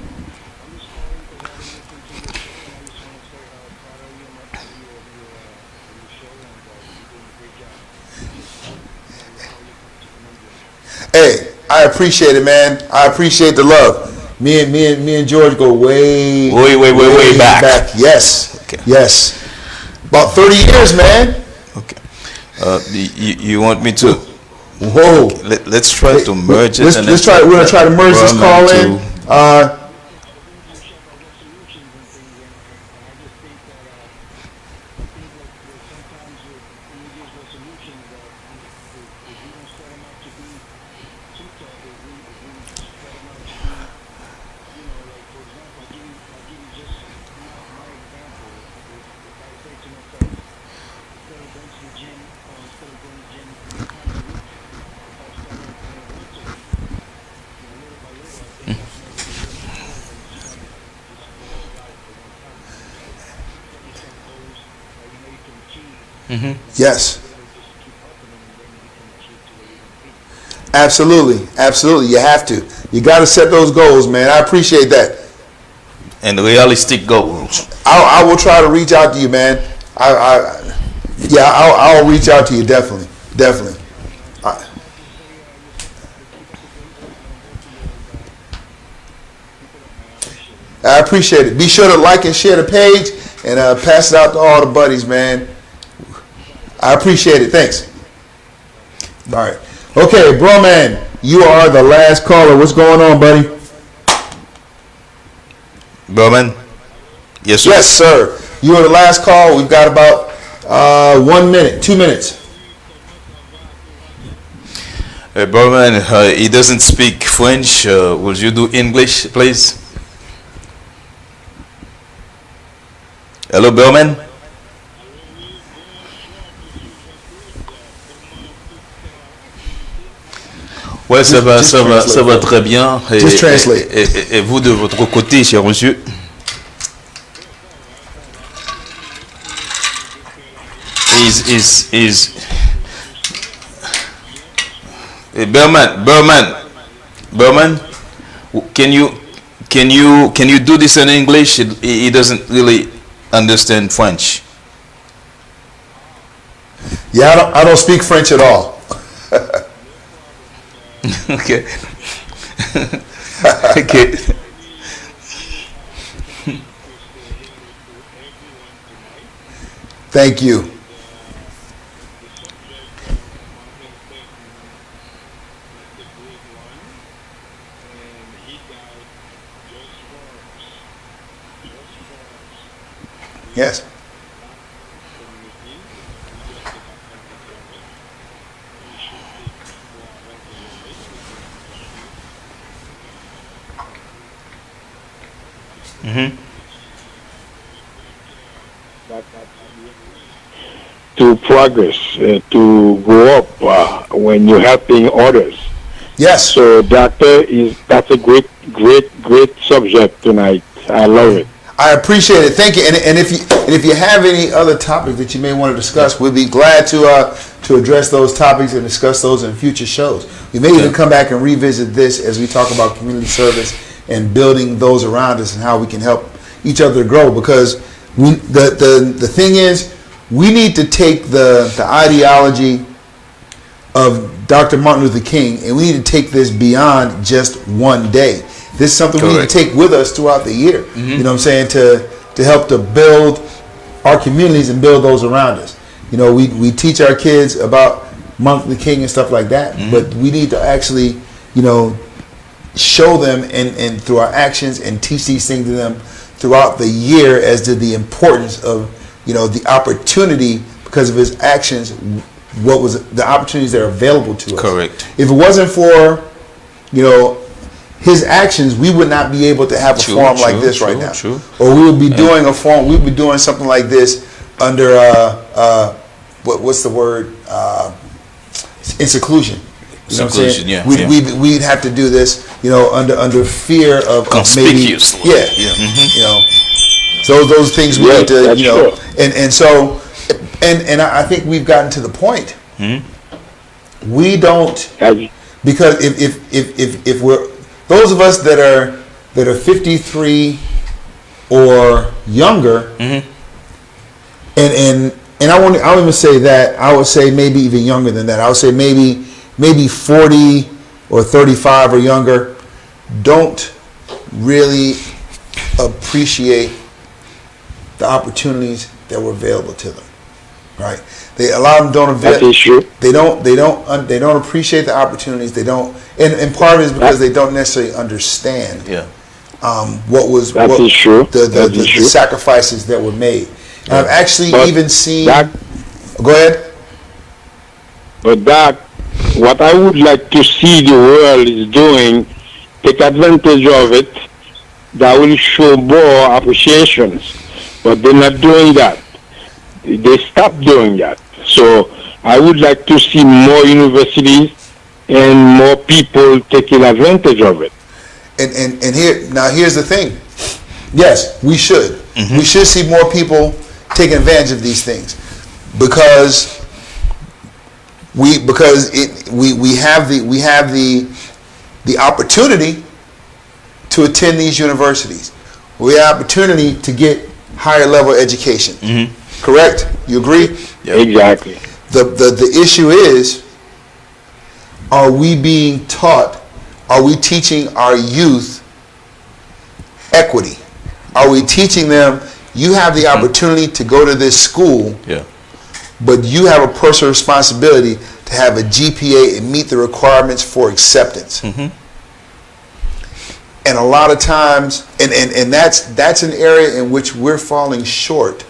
[SPEAKER 2] Hey, I appreciate it, man. I appreciate the love. Me and George go way back. Yes.
[SPEAKER 1] Okay.
[SPEAKER 2] Yes. About 30 years, man.
[SPEAKER 1] Okay. You want me to?
[SPEAKER 2] Whoa.
[SPEAKER 1] Okay, let's try to merge it.
[SPEAKER 2] We're gonna try to merge this call in. Yes. Absolutely. You have to. You got to set those goals, man. I appreciate that.
[SPEAKER 1] And realistic goals.
[SPEAKER 2] I will try to reach out to you, man. I'll reach out to you definitely. I appreciate it. Be sure to like and share the page and pass it out to all the buddies, man. I appreciate it. Thanks. All right. Okay, bro, man, you are the last caller. What's going on, buddy?
[SPEAKER 1] Berman? Yes, sir.
[SPEAKER 2] Yes, sir. You are the last call. We've got about 1 minute, 2 minutes.
[SPEAKER 1] Berman, he doesn't speak French. Will you do English, please? Hello, Berman? Ouais, ça va très bien.
[SPEAKER 2] Just translate.
[SPEAKER 1] Et vous de votre côté, cher monsieur? Berman, can you do this in English? He doesn't really understand French.
[SPEAKER 2] Yeah, I don't speak French at all.
[SPEAKER 1] Okay. Okay.
[SPEAKER 2] Thank you. Yes.
[SPEAKER 5] To progress, to go up when you're helping others.
[SPEAKER 2] Yes.
[SPEAKER 5] So, Doctor, that's a great subject tonight. I love it.
[SPEAKER 2] I appreciate it. Thank you. And if you have any other topics that you may want to discuss, we'd be glad to address those topics and discuss those in future shows. We may even come back and revisit this as we talk about community service and building those around us and how we can help each other grow. Because the thing is, we need to take the ideology of Dr. Martin Luther King, and we need to take this beyond just one day. This is something we need to take with us throughout the year. You know what I'm saying? To help to build our communities and build those around us. You know, we teach our kids about Martin Luther King and stuff like that, but we need to actually, you know, show them and through our actions and teach these things to them throughout the year as to the importance of, you know, the opportunity because of his actions, what was the opportunities that are available to us.
[SPEAKER 1] Correct.
[SPEAKER 2] If it wasn't for, you know, his actions, we would not be able to have a forum like this right now. Or we would be doing a forum, we would be doing something like this under, what's the word? In seclusion. You know what I'm saying? We'd have to do this, you know, under fear of maybe, you know. So those things we need to, you know, and so, and I think we've gotten to the point. We don't, because if we're, those of us that are 53 or younger, and I won't even say that. I would say maybe even younger than that. I would say maybe 40 or 35 or younger don't really appreciate the opportunities that were available to them. Right? A lot of them don't they don't appreciate the opportunities. They don't, and part of it is because they don't necessarily understand what was the sacrifices that were made. And I've actually even seen. Go ahead.
[SPEAKER 5] But Doc, what I would like to see the world is doing, take advantage of it, that will show more appreciations. But they're not doing that. They stopped doing that. So I would like to see more universities and more people taking advantage of it.
[SPEAKER 2] And here's the thing. Yes, we should. We should see more people taking advantage of these things because we have the opportunity to attend these universities. We have opportunity to get higher level education. Correct? You agree?
[SPEAKER 5] Yeah, exactly.
[SPEAKER 2] The issue is, are we being taught, are we teaching our youth equity? Are we teaching them, you have the opportunity to go to this school, but you have a personal responsibility to have a GPA and meet the requirements for acceptance. And a lot of times, and that's an area in which we're falling short.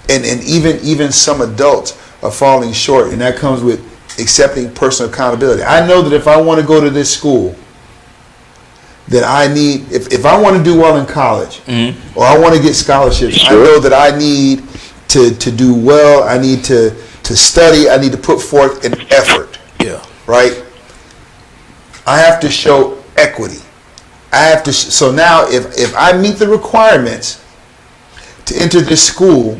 [SPEAKER 2] And even some adults are falling short, and that comes with accepting personal accountability. I know that if I want to go to this school, that I need, if I want to do well in college, or I want to get scholarships, I know that I need to do well, I need to study, I need to put forth an effort. Right? I have to show equity. I have to, so now if I meet the requirements to enter this school,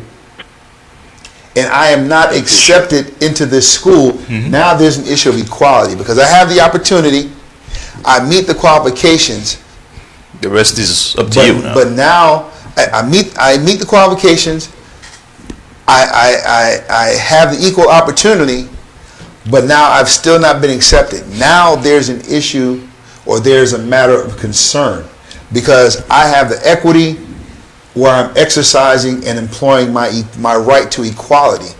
[SPEAKER 2] and I am not accepted into this school, now there's an issue of equality because I have the opportunity, I meet the qualifications.
[SPEAKER 1] The rest is up to you now.
[SPEAKER 2] But now I meet the qualifications, I have the equal opportunity, but now I've still not been accepted. Now there's an issue or there's a matter of concern because I have the equity where I'm exercising and employing my right to equality,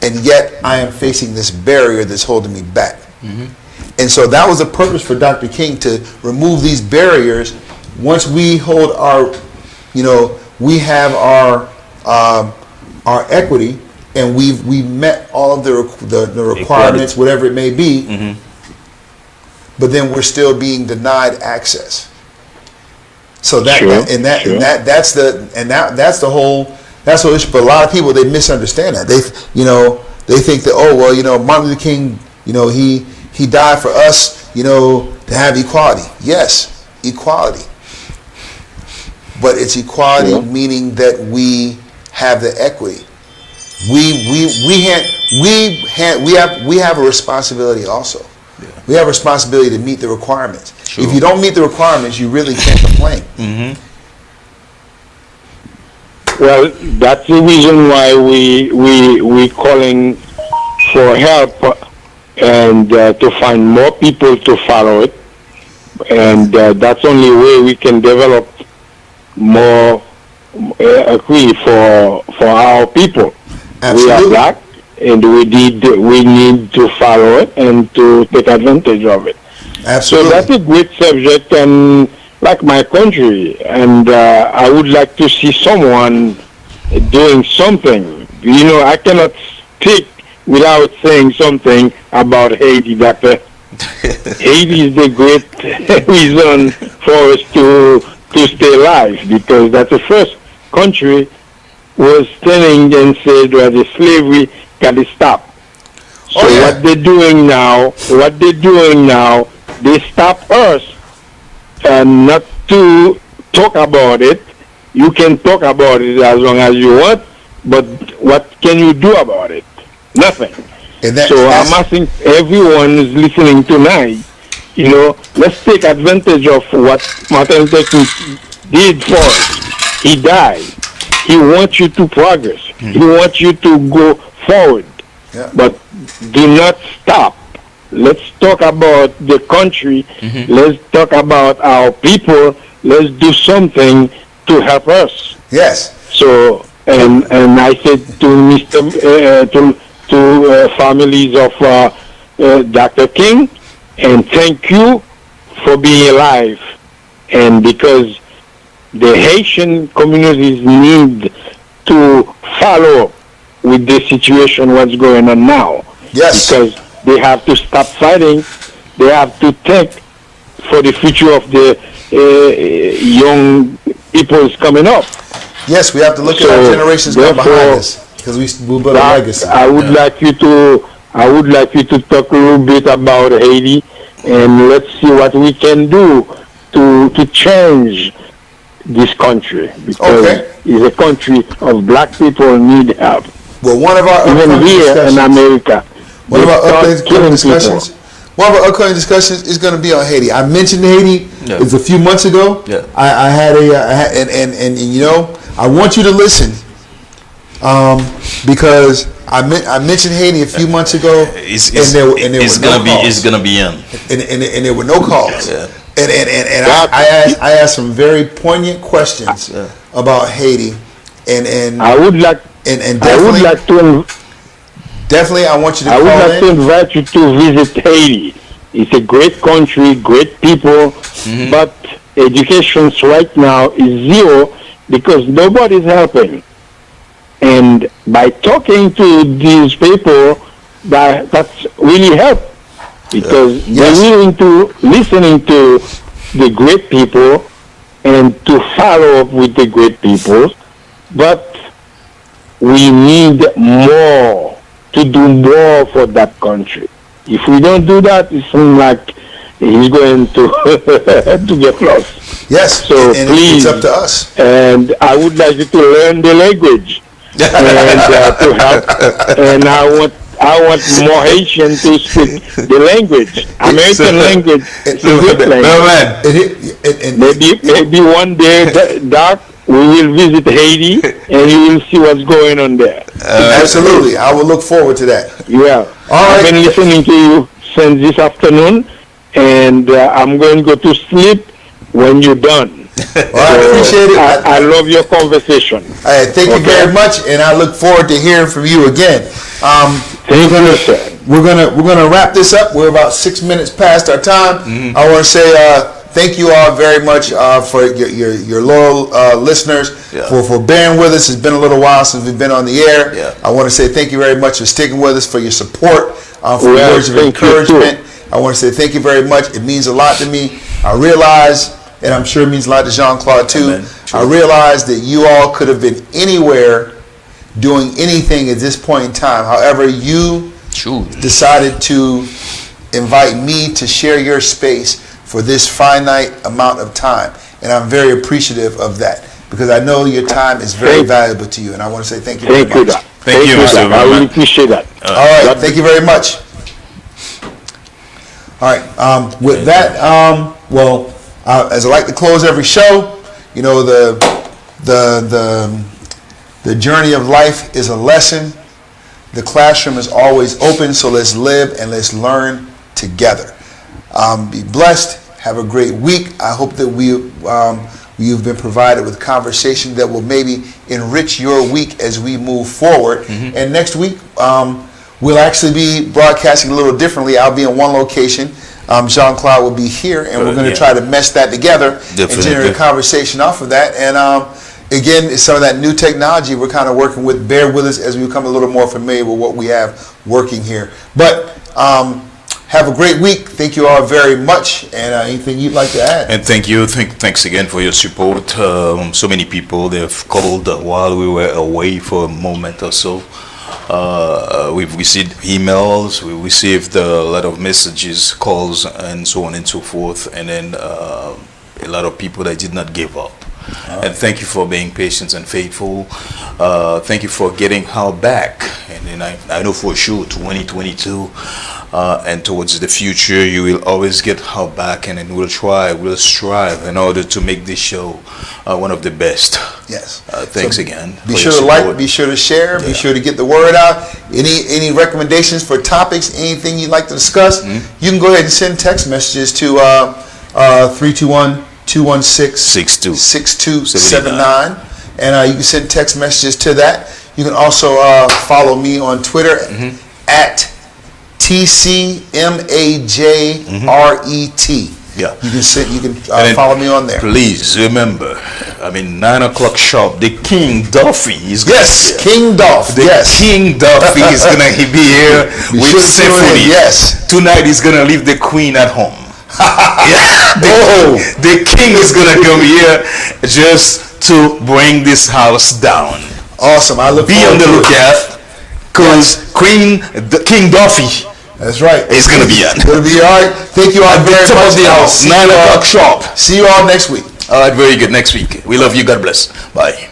[SPEAKER 2] and yet I am facing this barrier that's holding me back. And so that was the purpose for Dr. King, to remove these barriers. Once we hold our, you know, we have our equity, and we've met all of the requirements, whatever it may be, but then we're still being denied access. So that's the whole issue. But a lot of people, they misunderstand that. They think that, oh well, Martin Luther King, he died for us, to have equality. Yes, equality. But it's equality meaning that we have the equity. We have a responsibility also. Yeah. We have a responsibility to meet the requirements. True. If you don't meet the requirements, you really can't complain.
[SPEAKER 1] Mm-hmm.
[SPEAKER 5] Well, that's the reason why we calling for help and to find more people to follow it, and that's the only way we can develop more equity for our people. Absolutely. We are black, and we need to follow it and to take advantage of it.
[SPEAKER 2] Absolutely.
[SPEAKER 5] So that's a great subject, and like my country, and I would like to see someone doing something. I cannot speak without saying something about Haiti, Doctor. Haiti is the great reason for us to stay alive, because that's the first country was standing and said that the slavery got to stop. So what they're doing now, they stop us not to talk about it. You can talk about it as long as you want, but what can you do about it? Nothing. So I'm asking everyone who's listening tonight, let's take advantage of what Martin Luther King did for us. He died. He wants you to progress. Mm-hmm. He wants you to go forward. Yeah. But do not stop. Let's talk about the country. Mm-hmm. Let's talk about our people. Let's do something to help us.
[SPEAKER 2] Yes.
[SPEAKER 5] So, and I said to families of Dr. King, and thank you for being alive. And because the Haitian communities need to follow with the situation what's going on now.
[SPEAKER 2] Yes.
[SPEAKER 5] Because they have to stop fighting. They have to think for the future of the young people coming up.
[SPEAKER 2] Yes, we have to look at our generations going behind us, because we'll build a legacy.
[SPEAKER 5] I would like you to talk a little bit about Haiti, and let's see what we can do to change this country, because it's a country of black people need help.
[SPEAKER 2] Well, one of our
[SPEAKER 5] even here in America,
[SPEAKER 2] one of our upcoming discussions is going to be on Haiti. I mentioned Haiti. Yeah. It's a few months ago. Yeah. I had I want you to listen, because I mentioned Haiti a few months ago,
[SPEAKER 1] it's gonna be in,
[SPEAKER 2] and there were no calls. Yeah. And I asked some very poignant questions about Haiti, and I would like definitely I want you to.
[SPEAKER 5] I would like to invite you to visit Haiti. It's a great country, great people, but education right now is zero because nobody's helping. And by talking to these people, that's really help. Because they're willing to listening to the great people and to follow up with the great people, but we need more, to do more for that country. If we don't do that, it seems like he's going to to get lost.
[SPEAKER 2] Yes,
[SPEAKER 5] so
[SPEAKER 2] and
[SPEAKER 5] please,
[SPEAKER 2] it's up to us.
[SPEAKER 5] And I would like you to learn the language and to help. And I want more Haitian to speak the language, American language. It's a good language. Maybe one day, Doc, we will visit Haiti and you will see what's going on there.
[SPEAKER 2] Absolutely, I will look forward to that.
[SPEAKER 5] Yeah, I've been listening to you since this afternoon, and I'm going to go to sleep when you're done.
[SPEAKER 2] Well, I appreciate it.
[SPEAKER 5] I love your conversation.
[SPEAKER 2] Thank you very much, and I look forward to hearing from you again. We're gonna wrap this up. We're about 6 minutes past our time. I want to say thank you all very much for your loyal listeners for bearing with us. It's been a little while since we've been on the air. I want to say thank you very much for sticking with us, for your support, for your words of encouragement. I want to say thank you very much. It means a lot to me. I realize and I'm sure it means a lot to Jean-Claude too.
[SPEAKER 1] Amen.
[SPEAKER 2] I realize that you all could have been anywhere doing anything at this point in time. However, you decided to invite me to share your space for this finite amount of time. And I'm very appreciative of that because I know your time is very valuable to you. And I want to say thank you very much.
[SPEAKER 1] Thank you, Mr.
[SPEAKER 5] I really appreciate that.
[SPEAKER 2] All right. Thank you very much. All right. With that, as I like to close every show, you know, the journey of life is a lesson. The classroom is always open, so let's live and let's learn together. Be blessed. Have a great week. I hope that you've been provided with conversation that will maybe enrich your week as we move forward. And next week, we'll actually be broadcasting a little differently. I'll be in one location. Jean-Claude will be here, and we're going to try to mesh that together and generate a conversation off of that. And again, it's some of that new technology we're kind of working with. Bear with us as we become a little more familiar with what we have working here. But have a great week. Thank you all very much. And anything you'd like to add?
[SPEAKER 1] And thank you. Thanks again for your support. So many people, they've called while we were away for a moment or so. We've received emails, we received a lot of messages, calls, and so on and so forth. And then a lot of people that did not give up. And thank you for being patient and faithful. Thank you for getting her back. And then I know for sure 2022 and towards the future, you will always get her back, and then we'll strive in order to make this show one of the best.
[SPEAKER 2] Yes.
[SPEAKER 1] Thanks again.
[SPEAKER 2] Be sure to like, be sure to share, be sure to get the word out. Any recommendations for topics, anything you'd like to discuss, you can go ahead and send text messages to 321-216-6279. And you can send text messages to that. You can also follow me on Twitter at TCMAJRET.
[SPEAKER 1] Yeah.
[SPEAKER 2] You can follow me on there.
[SPEAKER 1] Please remember, 9 o'clock sharp, the King Duffy is going to be here.
[SPEAKER 2] King Duff.
[SPEAKER 1] King Duffy is going to be here with symphony.
[SPEAKER 2] Yes.
[SPEAKER 1] Tonight he's going to leave the Queen at home. The King is going to come here just to bring this house down.
[SPEAKER 2] Awesome. I look
[SPEAKER 1] Be on the lookout, because King Duffy.
[SPEAKER 2] That's right.
[SPEAKER 1] It's going to be on.
[SPEAKER 2] It's going to be all right. Thank you all very much.
[SPEAKER 1] 9 o'clock sharp.
[SPEAKER 2] See you all next week.
[SPEAKER 1] All right, very good. Next week. We love you. God bless. Bye.